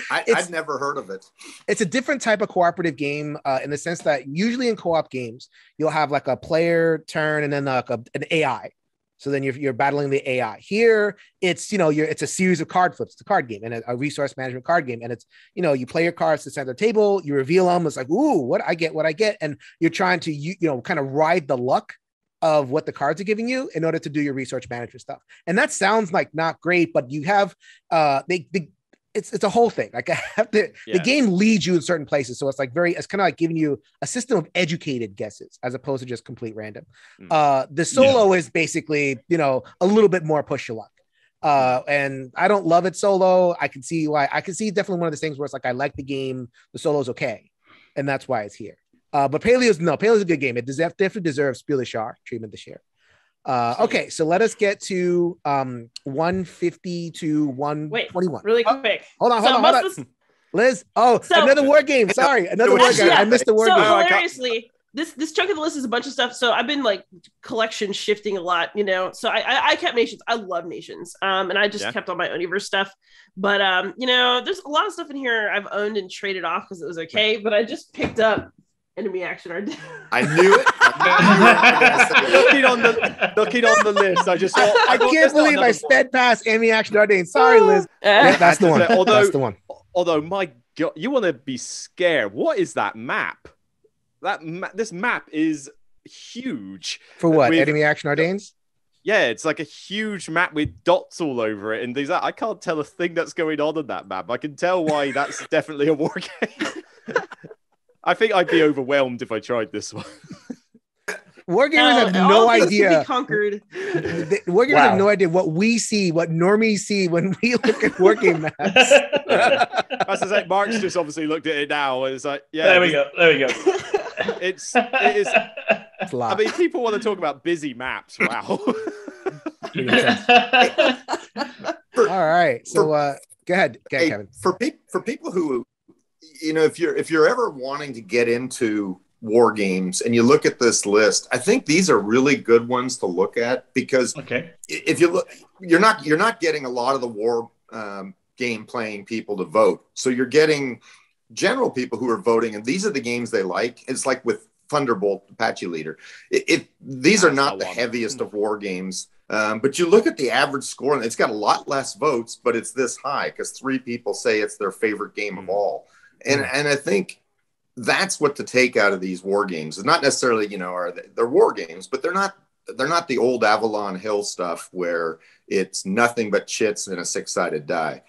I'd never heard of it. It's a different type of cooperative game in the sense that usually in co-op games, you'll have like a player turn and then like an AI. So then you're battling the AI. Here, it's it's a series of card flips. It's a card game and a resource management card game. And it's you play your cards to the center of the table. You reveal them. It's like, ooh, what I get, and you're trying to kind of ride the luck of what the cards are giving you in order to do your research management stuff. And that sounds like not great, but you have it's a whole thing. Like the game leads you in certain places. So it's kind of like giving you a system of educated guesses as opposed to just complete random. The solo is basically, a little bit more push your luck. And I don't love it solo. I can see why. I can see definitely one of the things where it's like, I like the game. The solo's okay. And that's why it's here. But Paleo's a good game. It definitely deserves Spiel des Jahres treatment this year. Okay, so let us get to 150 to 121. Wait, really quick. Hold on. Liz. Another war game. Sorry, another war game. I missed the war game. Hilariously, this chunk of the list is a bunch of stuff. So I've been like collection shifting a lot, So I kept Nations. I love Nations. And I just kept all my Universe stuff. But there's a lot of stuff in here I've owned and traded off because it was okay. But I just picked up Enemy Action Ardennes. I knew it. Looking on the list, I can't believe I sped past Enemy Action Ardennes. Sorry, Liz. That's the one. That's the one. Although, my God, you want to be scared. What is that map? This map is huge. For what? Enemy Action Ardennes? Yeah, it's like a huge map with dots all over it, and I can't tell a thing that's going on in that map. I can tell why that's definitely a war game. I think I'd be overwhelmed if I tried this one. Wargamers have no idea. Be conquered. Wargamers have no idea what we see, what normies see when we look at wargame maps. As I say, Mark's just obviously looked at it now, and it's like, there we go. It is. I mean, people want to talk about busy maps. Wow. All right, so go ahead, Kevin. For people who, if you're ever wanting to get into war games and you look at this list, I think these are really good ones to look at because if you look, you're not getting a lot of the war game playing people to vote. So you're getting general people who are voting, and these are the games they like. It's like with Thunderbolt, Apache Leader. These are not the heaviest of war games. But you look at the average score, and it's got a lot less votes, but it's this high because 3 people say it's their favorite game of all. And I think that's what to take out of these war games. It's not necessarily, they're war games, but they're not the old Avalon Hill stuff where it's nothing but chits and a 6-sided die.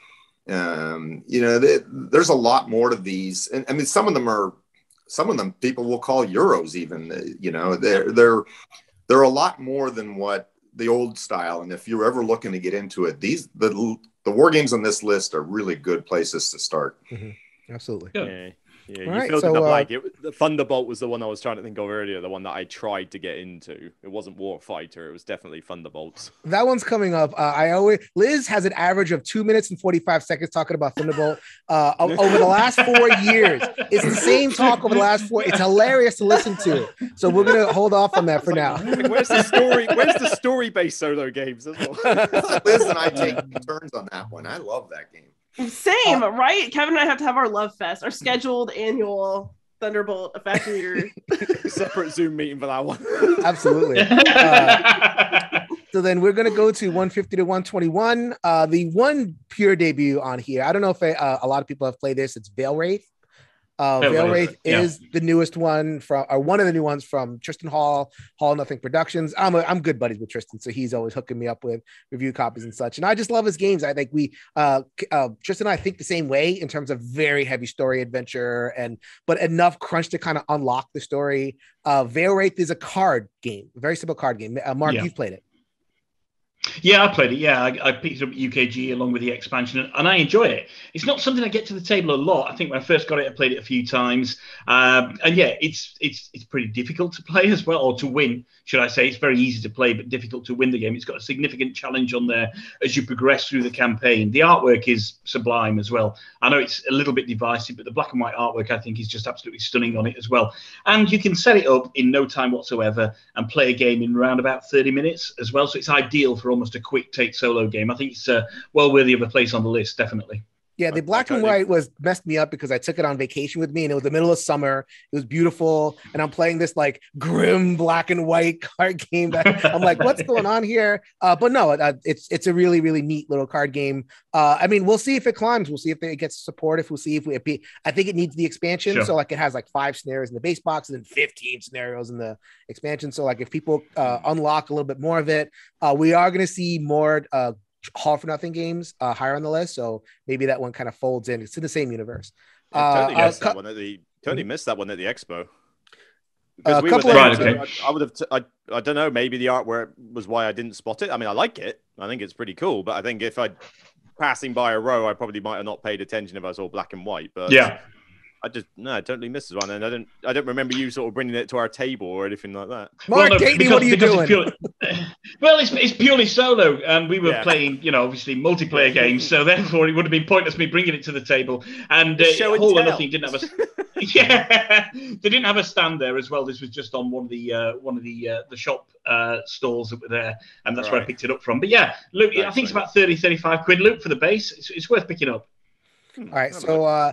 There's a lot more to these. And I mean, some of them people will call Euros even, they're a lot more than what the old style. And if you're ever looking to get into it, the war games on this list are really good places to start. Mm-hmm. Absolutely. Yeah, you filled in the blank. The Thunderbolt was the one I was trying to think of earlier, the one that I tried to get into. It wasn't Warfighter, it was definitely Thunderbolts. That one's coming up. Liz has an average of 2 minutes and 45 seconds talking about Thunderbolt over the last 4 years. It's the same talk over the last 4. It's hilarious to listen to. So we're gonna hold off on that for now. Where's the story? Where's the story-based solo games? That's what... Liz and I take turns on that one. I love that game. Same, right? Kevin and I have to have our love fest, our scheduled annual Thunderbolt Apache Leader. Separate Zoom meeting for that one. Absolutely. So then we're going to go to 150 to 121. The one pure debut on here, I don't know if a lot of people have played this. It's Veilwraith. Veilwraith is the newest one from, or one of the new ones from Tristan Hall Nothing Productions. I'm good buddies with Tristan, so he's always hooking me up with review copies and such. And I just love his games. I think Tristan and I think the same way in terms of very heavy story adventure, but enough crunch to kind of unlock the story. Veilwraith is a card game, a very simple card game. Mark, you've played it. Yeah, I played it. Yeah, I picked it up at UKG along with the expansion, and I enjoy it. It's not something I get to the table a lot. I think when I first got it, I played it a few times, and yeah, it's pretty difficult to play as well, or to win, should I say. It's very easy to play, but difficult to win the game. It's got a significant challenge on there as you progress through the campaign. The artwork is sublime as well. I know it's a little bit divisive, but the black and white artwork, I think, is just absolutely stunning on it as well. And you can set it up in no time whatsoever and play a game in around about 30 minutes as well. So it's ideal for almost a quick take solo game. I think it's well worthy of a place on the list, definitely. Yeah, the black and white messed me up because I took it on vacation with me, and it was the middle of summer. It was beautiful, and I'm playing this like grim black and white card game that I'm like, what's going on here? But no, it's a really, really neat little card game. I mean, we'll see if it climbs. We'll see if it gets support. We'll see if I think it needs the expansion. Sure. So like it has like 5 scenarios in the base box and then 15 scenarios in the expansion. So like if people unlock a little bit more of it, we are going to see more All for Nothing games higher on the list, so maybe that one kind of folds in. It's in the same universe. Totally missed that one at the expo. I would have. I don't know. Maybe the artwork was why I didn't spot it. I mean, I like it. I think it's pretty cool. But I think if I passing by a row, I probably might have not paid attention if I saw black and white. But yeah. I totally missed this one, and I don't remember you sort of bringing it to our table or anything like that. Mark, Dainty, what are you doing? It's purely solo, and we were playing, obviously multiplayer games, so therefore it would have been pointless me bringing it to the table. And All or Nothing didn't have they didn't have a stand there as well. This was just on one of the shop stalls that were there, and that's where I picked it up from. But yeah, Luke, I think it's about 30-35 quid, Luke, for the base. It's worth picking up. All right, so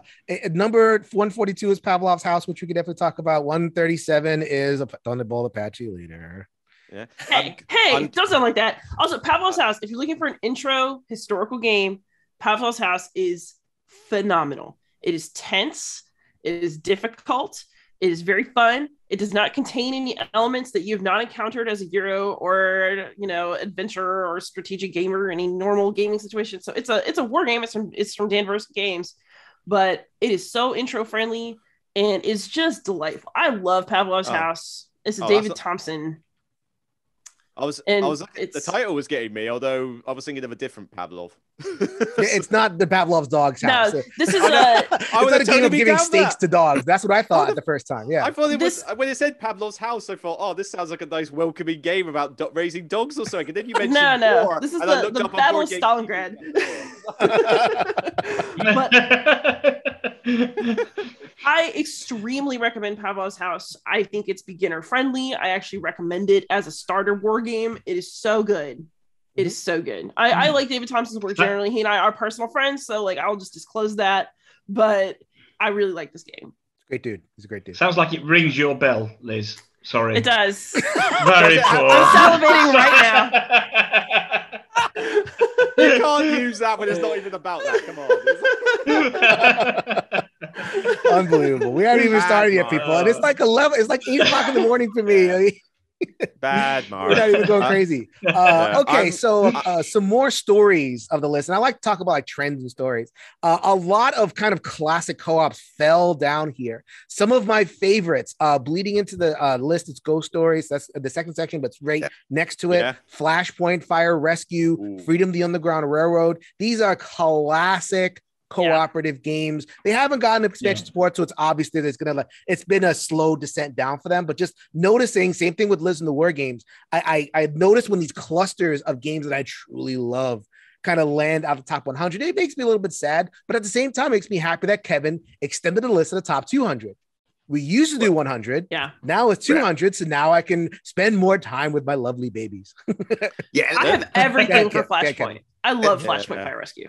number 142 is Pavlov's House, which we could definitely talk about. 137 is a Thunderbolt Apache leader. Yeah. Hey, don't sound like that. Also, Pavlov's House, if you're looking for an intro historical game, Pavlov's House is phenomenal. It is tense. It is difficult. It is very fun. It does not contain any elements that you have not encountered as a Euro or adventure or strategic gamer or any normal gaming situation. So it's a war game. It's from Danvers Games, but it is so intro friendly and it's just delightful. I love Pavlov's House. It's a David Thompson. The title was getting me, although I was thinking of a different Pavlov. It's not the Pavlov's dog's house. No, this is a game of giving steaks to dogs. That's what I thought at the first time. Yeah, I thought it was when it said Pavlov's House. I thought, oh, this sounds like a nice welcoming game about raising dogs or something. And then you mentioned war, this is the Battle of Stalingrad. But I extremely recommend Pavlov's House. I think it's beginner friendly. I actually recommend it as a starter war game. It is so good. It is so good. I like David Thompson's work generally. He and I are personal friends, so I'll just disclose that. But I really like this game. Great dude. He's a great dude. Sounds like it rings your bell, Liz. Sorry. It does. Very cool. I'm salivating right now. You can't use that when it's not even about that. Come on. Unbelievable. We haven't even started yet, people. And it's like 11. It's like 8 o'clock in the morning for me. Bad, Mark. We're not even going crazy. Okay, so some more stories of the list. And I like to talk about trends and stories. A lot of kind of classic co-ops fell down here. Some of my favorites, bleeding into the list, it's Ghost Stories. That's the second section, but it's right next to it. Flashpoint, Fire Rescue, Freedom, the Underground Railroad. These are classic cooperative games. They haven't gotten expansion support, so it's obvious that it's been a slow descent down for them. But just noticing, same thing with Liz and the War Games. I noticed when these clusters of games that I truly love kind of land out the top 100, it makes me a little bit sad, but at the same time, it makes me happy that Kevin extended the list to the top 200. We used to do 100. Yeah. Now it's 200. So now I can spend more time with my lovely babies. I have everything for Flashpoint. I love Flashpoint Fire Rescue.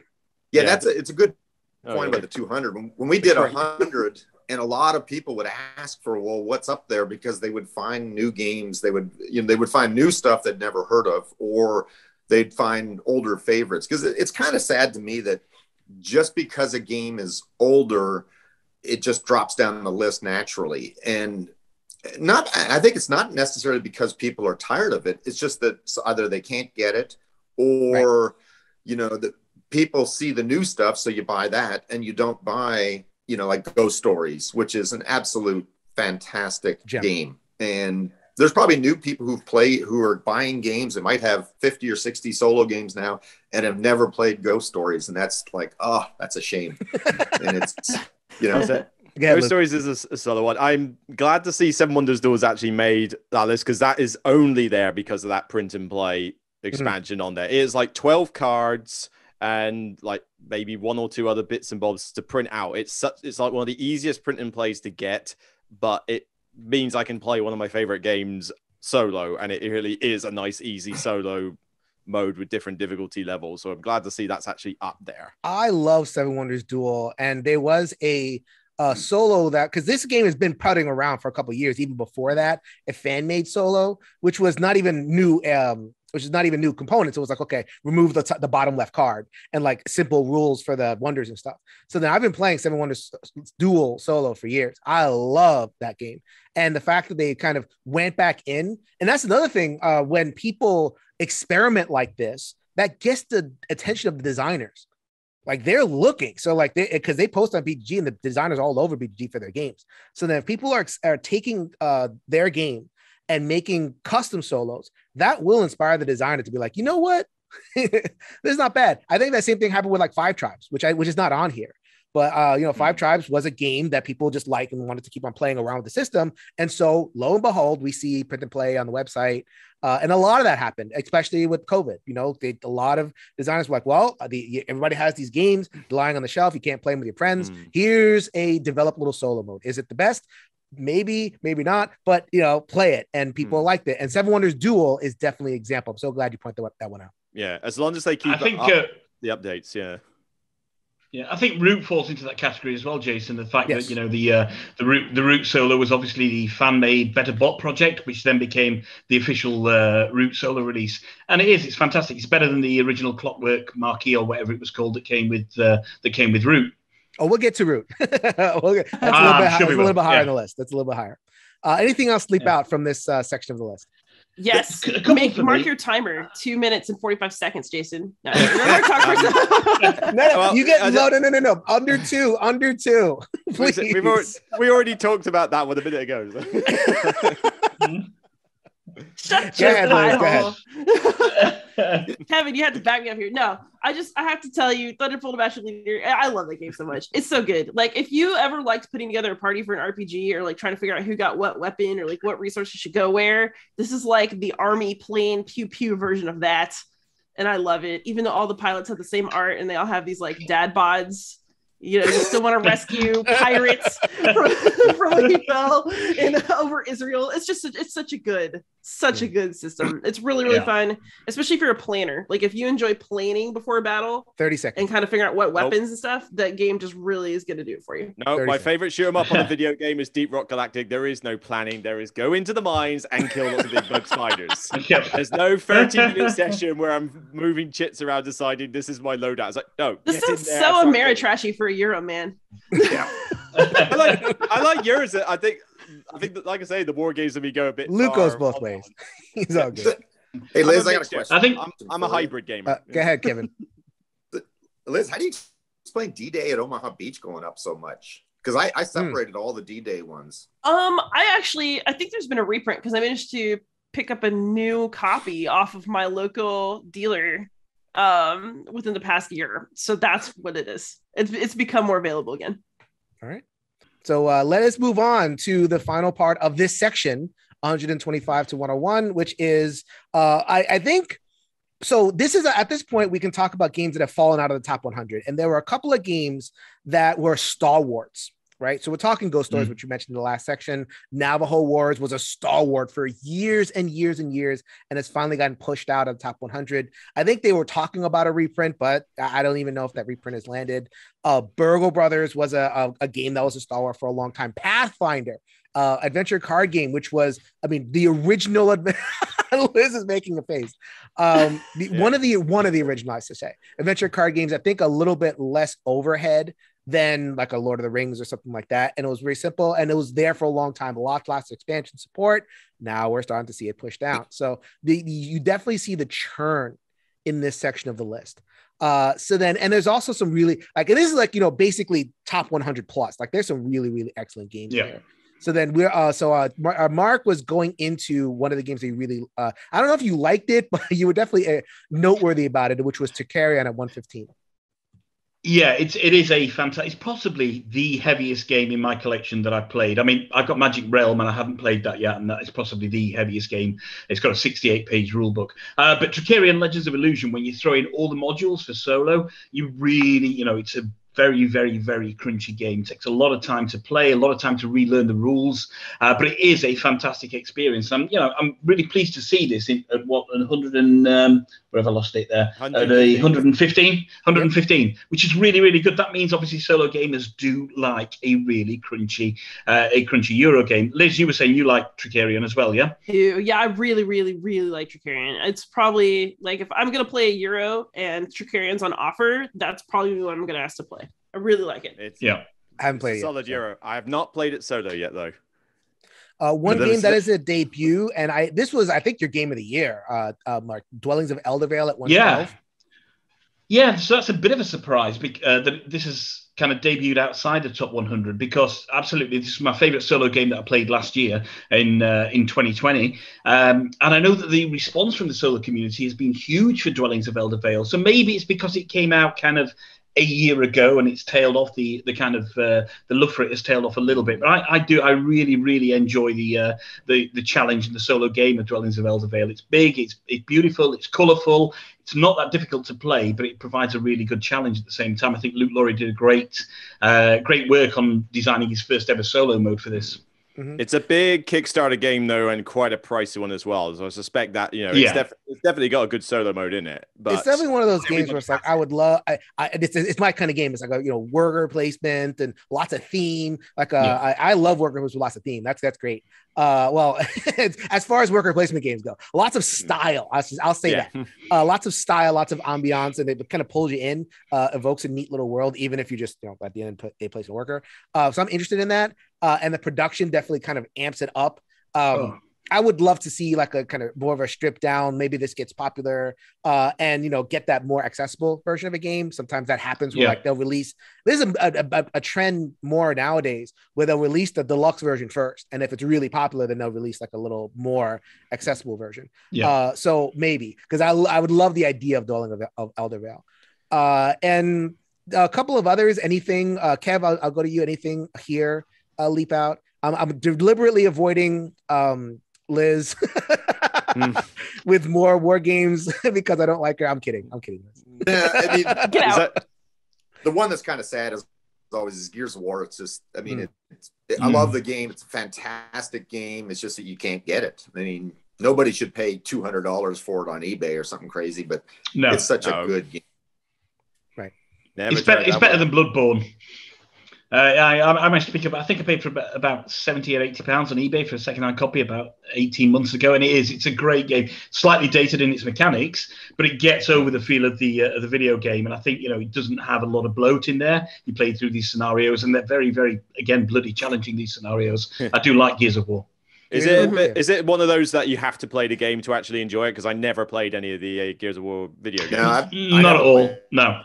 Yeah, it's a good point about the 200. When we did 100, and a lot of people would ask for, well, what's up there? Because they would find new games. They would find new stuff they'd never heard of, or they'd find older favorites. Because it's kind of sad to me that just because a game is older it just drops down the list naturally. And I think it's not necessarily because people are tired of it. It's just that either they can't get it, or, the people see the new stuff. So you buy that and you don't buy, like Ghost Stories, which is an absolute fantastic game. And there's probably new people who are buying games that might have 50 or 60 solo games now and have never played Ghost Stories. And that's like, oh, that's a shame. And it's, Ghost Stories is a solo one. I'm glad to see Seven Wonders Duel has actually made that list, because that is only there because of that print and play expansion on there. It is like 12 cards and like maybe one or two other bits and bobs to print out. It's like one of the easiest print and plays to get, but it means I can play one of my favorite games solo, and it really is a nice, easy solo mode with different difficulty levels. So I'm glad to see that's actually up there. I love Seven Wonders Duel, and there was a solo that, because this game has been putting around for a couple of years, even before that, a fan-made solo, which was not even new. Which is not even new components. It was like, okay, remove the bottom left card and like simple rules for the wonders and stuff. So then I've been playing Seven Wonders Duel solo for years. I love that game. And the fact that they kind of went back in, and that's another thing, when people experiment like this, that gets the attention of the designers. Like they're looking. So like because they post on BGG and the designers all over BGG for their games. So then if people are taking their game and making custom solos, that will inspire the designer to be like, you know what? This is not bad. I think that same thing happened with like Five Tribes, which is not on here. But, Five Tribes was a game that people just like and wanted to keep on playing around with the system. And so lo and behold, we see print and play on the website. And a lot of that happened, especially with COVID. A lot of designers were like, well, everybody has these games lying on the shelf. You can't play them with your friends. Here's a developed little solo mode. Is it the best? Maybe not, but play it, and people liked it. And Seven Wonders Duel is definitely an example. I'm so glad you pointed that one out. Yeah, as long as they keep the updates. Yeah, I think Root falls into that category as well, Jason. The fact that the Root solo was obviously the fan-made Better Bot project, which then became the official Root solo release, and it's fantastic. It's better than the original Clockwork Marquee or whatever it was called that came with Root. Oh, we'll get to Root. That's a little bit higher on the list. That's a little bit higher. Anything else leap out from this section of the list? Yes. Mark your timer. 2 minutes and 45 seconds, Jason. No, you get no. Under two. Please. We already talked about that one a minute ago. Shut your mouth. Kevin, you have to back me up here. No, I have to tell you, Thunderbolt Apache Leader, I love that game so much. It's so good. Like, if you ever liked putting together a party for an RPG, or like trying to figure out who got what weapon, or like what resources should go where, this is like the army plane pew pew version of that. And I love it. Even though all the pilots have the same art and they all have these like dad bods, you still want to rescue pirates from when he fell over Israel. It's such a good system. It's really fun, especially if you're a planner. Like if you enjoy planning before a battle, 30 seconds, and kind of figuring out what weapons and stuff, that game just really is going to do it for you. No, my favorite shoot 'em up on a video game is Deep Rock Galactic. There is no planning. There is go into the mines and kill lots of big bug spiders. There's no 30-minute session where I'm moving chits around deciding this is my loadout. It's like, no. This is so Ameritrashy for a Euro, man. Yeah. I like yours. I think that, like I say, the war games that we go a bit. Luke goes both ways. He's all good. Hey, Liz, I got a question. I think I'm a hybrid gamer. Go ahead, Kevin. Liz, how do you explain D-Day at Omaha Beach going up so much? Because I separated all the D-Day ones. I think there's been a reprint, because I managed to pick up a new copy off of my local dealer within the past year. So that's what it is. It's become more available again. All right. So let us move on to the final part of this section, 125 to 101, which is, I think, so this is, at this point, we can talk about games that have fallen out of the top 100. And there were a couple of games that were stalwarts, right? So we're talking Ghost Stories, which you mentioned in the last section. Navajo Wars was a stalwart for years and years and years, and it's finally gotten pushed out of the top 100. I think they were talking about a reprint, but I don't even know if that reprint has landed. Burgle Brothers was a game that was a stalwart for a long time. Pathfinder, adventure card game, which was, the original. Liz is making a face. One of the original, I should say, adventure card games. I think a little bit less overhead than like a Lord of the Rings or something like that. And it was very simple, and it was there for a long time. Lots of expansion support. Now we're starting to see it pushed down. So you definitely see the churn in this section of the list. So then, and there's also some really like, it is like, basically top 100 plus, like there's some really, really excellent games here. So then Mark was going into one of the games that you really, I don't know if you liked it, but you were definitely noteworthy about it, which was Trickerion at 115. Yeah, it is a fantastic. It's possibly the heaviest game in my collection that I've played. I mean, I've got Magic Realm and I haven't played that yet, and that is possibly the heaviest game. It's got a 68-page rule book. But Trickerion Legends of Illusion, when you throw in all the modules for solo, you really, it's a very, very, very crunchy game. It takes a lot of time to play, a lot of time to relearn the rules, but it is a fantastic experience. I'm really pleased to see this at 100 and where have I lost it there? 115, which is really, really good. That means obviously solo gamers do like a really crunchy Euro game. Liz, you were saying you like Trickerion as well, yeah? Yeah, I really, really, really like Trickerion. It's probably like if I'm gonna play a Euro and Trickerion's on offer, that's probably what I'm gonna ask to play. I really like it. I haven't played it. Solid Euro. I have not played it solo yet though. One game that is a debut, and this was, I think, your game of the year, Mark. Dwellings of Eldervale at 112. Yeah, so that's a bit of a surprise. That this is kind of debuted outside the top 100 because absolutely this is my favorite solo game that I played last year in 2020. And I know that the response from the solo community has been huge for Dwellings of Eldervale. So maybe it's because it came out kind of a year ago and it's tailed off the kind of the love for it has tailed off a little bit. But I really, really enjoy the challenge in the solo game of Dwellings of Eldervale. It's big, it's beautiful, it's colourful. It's not that difficult to play, but it provides a really good challenge at the same time. I think Luke Laurie did a great work on designing his first ever solo mode for this. Mm-hmm. It's a big Kickstarter game though, and quite a pricey one as well. So I suspect that it's definitely got a good solo mode in it. But it's definitely one of those games where it's like I would love. It's my kind of game. It's like worker placement and lots of theme. Like I love worker with lots of theme. That's great. Well, as far as worker placement games go, lots of style. I'll say that. Lots of style, lots of ambiance, and it kind of pulls you in. Evokes a neat little world, even if you just at the end they place a worker. So I'm interested in that. And the production definitely kind of amps it up. I would love to see like a kind of more of a stripped down. Maybe this gets popular and, get that more accessible version of a game. Sometimes that happens where like they'll release. There's a trend more nowadays where they'll release the deluxe version first. And if it's really popular, then they'll release like a little more accessible version. So maybe because I would love the idea of Dwelling of Eldervale. And a couple of others. Anything, Kev, I'll go to you. Anything here leap out? I'm deliberately avoiding Liz with more war games because I don't like her. I'm kidding. Yeah, I mean, get out. The one that's kind of sad is always Gears of War. It's just, I mean, I love the game. It's a fantastic game. It's just that you can't get it. I mean, nobody should pay $200 for it on eBay or something crazy, but it's such a good game. Right. It's better than Bloodborne. I might speak about. I think I paid for about £70 or £80 on eBay for a second-hand copy about 18 months ago, and it's a great game. Slightly dated in its mechanics, but it gets over the feel of the video game. And I think it doesn't have a lot of bloat in there. You play through these scenarios, and they're very, very again bloody challenging. These scenarios. I do like Gears of War. Is it one of those that you have to play the game to actually enjoy it? Because I never played any of the Gears of War video games. Not at all. No.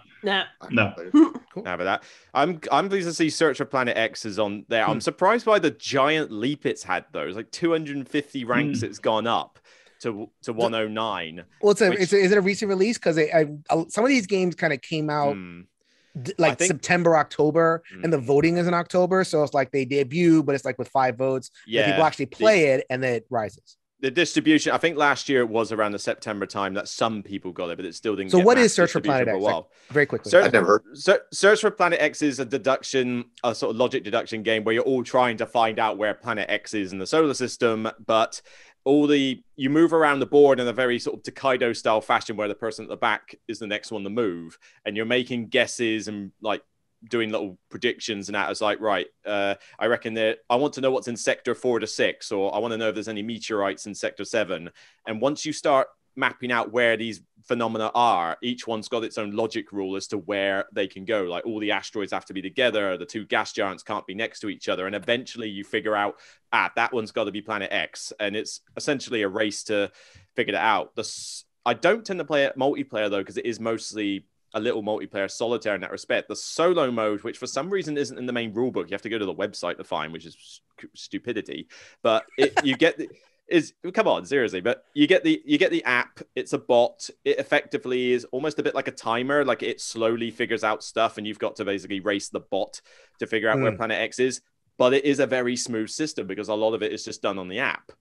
Cool. Have that. I'm pleased to see Search for Planet X is on there. I'm surprised by the giant leap it's had though. It's like 250 ranks. It's gone up to 109. Well, is it a recent release? Because some of these games kind of came out like September, October, and the voting is in October. So it's like they debut, but it's like with 5 votes. Yeah, people actually play it, and then it rises. The distribution, I think last year it was around the September time that some people got it, but it still didn't. So what is Search for Planet X? Like, very quickly. I've never heard. Search for Planet X is a sort of logic deduction game where you're all trying to find out where Planet X is in the solar system, but you move around the board in a very sort of Tokaido style fashion where the person at the back is the next one to move, and you're making guesses and like doing little predictions, and that was like, right, I reckon that I want to know what's in sector 4 to 6, or I want to know if there's any meteorites in sector 7. And once you start mapping out where these phenomena are. Each one's got its own logic rule as to where they can go. Like all the asteroids have to be together, the two gas giants can't be next to each other, and eventually you figure out, that one's got to be planet X, and it's essentially a race to figure it out. I don't tend to play it multiplayer though, because it is mostly a little multiplayer solitaire in that respect. The solo mode, which for some reason isn't in the main rulebook, you have to go to the website to find, which is stupidity, but you get come on, seriously, but you get the app. It's a bot. It effectively is almost a bit like a timer. Like it slowly figures out stuff, and you've got to basically race the bot to figure out where Planet X is. But it is a very smooth system because a lot of it is just done on the app.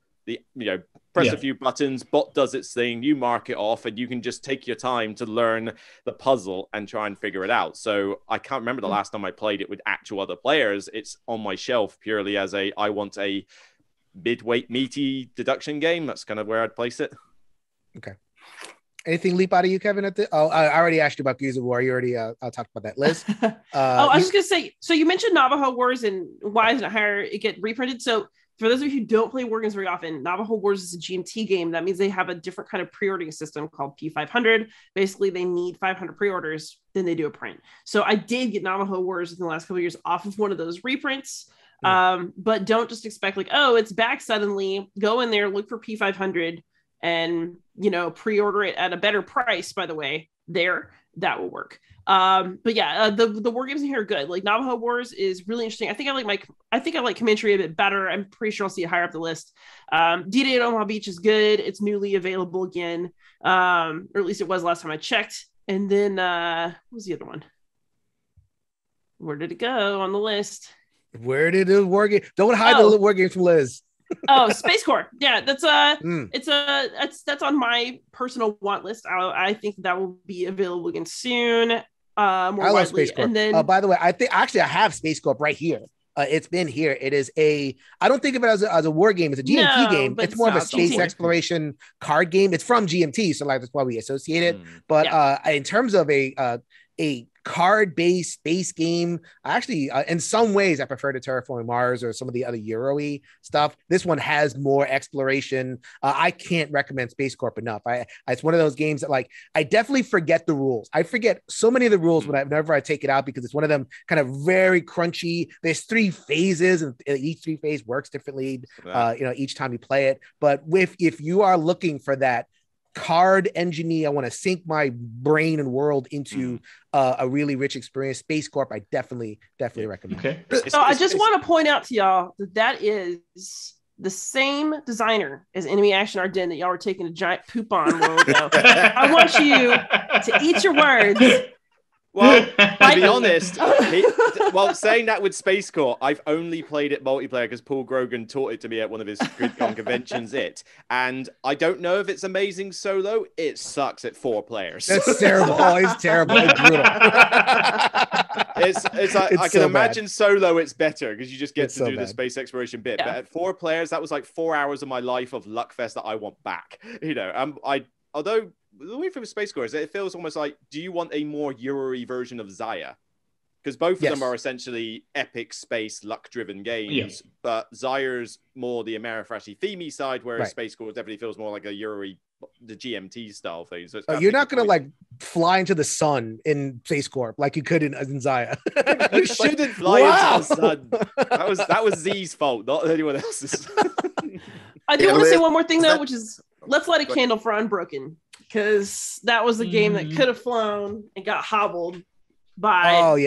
Press a few buttons, bot does its thing, you mark it off, and you can just take your time to learn the puzzle and try and figure it out. So I can't remember the last time I played it with actual other players. It's on my shelf purely as I want a mid-weight meaty deduction game. That's kind of where I'd place it. Okay. Anything leap out of you, Kevin? I already asked you about Gears of War. You already talked about that, Liz. I was just gonna say. So you mentioned Navajo Wars and why isn't it higher? It get reprinted. So for those of you who don't play war games very often, Navajo Wars is a GMT game. That means they have a different kind of pre-ordering system called P500. Basically, they need 500 pre-orders, then they do a print. So I did get Navajo Wars in the last couple of years off of one of those reprints. But don't just expect like, oh, it's back suddenly. Go in there, look for P500 and, pre-order it at a better price, by the way, that will work. But yeah, the war games in here are good. Like Navajo Wars is really interesting. I think I like Comanche a bit better. I'm pretty sure I'll see it higher up the list. D-Day at Omaha Beach is good. It's newly available again. Or at least it was last time I checked. And then what was the other one? Where did it go on the list? Where did the war game? Don't hide the war games from Liz. SpaceCorp. Yeah, that's that's on my personal want list. I think that will be available again soon. I love SpaceCorp. And then, by the way, I have SpaceCorp right here. It's been here. It is I don't think of it as a war game. It's a GMT game. It's more of a space exploration card game. It's from GMT, so that's why we associate it. But in terms of a card-based space game, actually, in some ways, I prefer to Terraforming Mars or some of the other Euro-y stuff. This one has more exploration. I can't recommend SpaceCorp enough. It's one of those games that I definitely forget the rules. I forget so many of the rules whenever I take it out because it's one of them kind of very crunchy. There's 3 phases, and each 3 phase works differently. Each time you play it. But if you are looking for that card engineer, I want to sink my brain and world into a really rich experience, SpaceCorp, I definitely recommend. Okay. So I just want to point out to y'all that is the same designer as Enemy Action Ardennes that y'all were taking a giant poop on a while ago. I want you to eat your words. Well, to be honest, saying that with SpaceCorp, I've only played it multiplayer because Paul Grogan taught it to me at one of his GridCon conventions. And I don't know if it's amazing solo. It sucks at 4 players. That's terrible. It's terrible. It's brutal. I can imagine solo it's better because you just get to do the space exploration bit. Yeah. But at 4 players, that was like 4 hours of my life of Luckfest that I want back. Although the way from SpaceCorp is it feels almost like, do you want a more Euro-y version of Zaya? Because both of them are essentially epic space luck-driven games, but Zaya's more the Amerifrashi themey side, whereas SpaceCorp definitely feels more like a Euro-y, the GMT style thing. So you're not going to fly into the sun in SpaceCorp like you could in Zaya. You shouldn't fly into the sun. That was Z's fault, not anyone else's. I do want to say one more thing though, which is let's light a candle for Unbroken. Because that was a game that could have flown and got hobbled by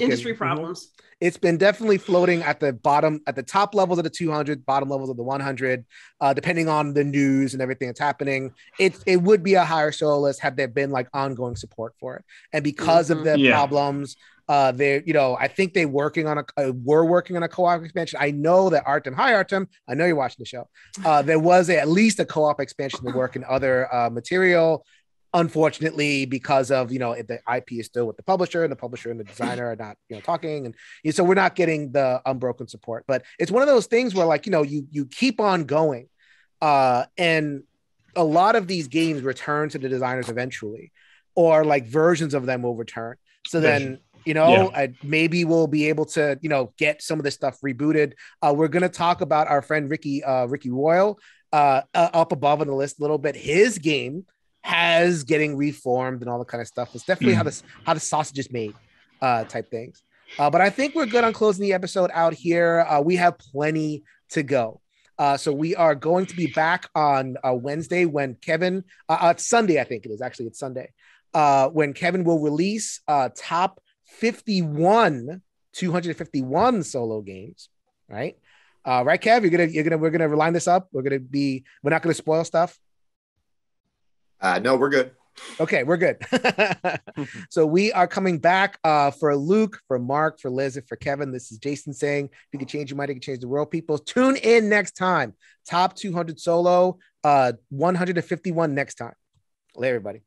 industry problems. It's been definitely floating at the bottom, at the top levels of the 200, bottom levels of the 100, depending on the news and everything that's happening. It would be a higher solo list had there been ongoing support for it. And because of the problems, I think we're working on a co-op expansion. I know that Artem, I know you're watching the show. There was at least a co-op expansion to work in other material. Unfortunately, because of the IP is still with the publisher, and the publisher and the designer are not talking, and so we're not getting the Unbroken support. But it's one of those things where you keep on going, and a lot of these games return to the designers eventually, or versions of them will return. So then. Maybe we'll be able to, get some of this stuff rebooted. We're going to talk about our friend Ricky Royal. up above on the list a little bit. His game has getting reformed and all the kind of stuff. It's definitely how the sausage is made, type things. But I think we're good on closing the episode out here. We have plenty to go. So we are going to be back on Wednesday when Kevin, it's Sunday, I think it is. Actually, it's Sunday. When Kevin will release top 251 solo games, right? Right, Kev? We're gonna line this up. We're not gonna spoil stuff. No, we're good. Okay, we're good. So we are coming back for Luke, for Mark, for Liz, and for Kevin. This is Jason saying, if you can change your mind, you can change the world, people. Tune in next time. Top 200 solo, 151 next time. Later, everybody.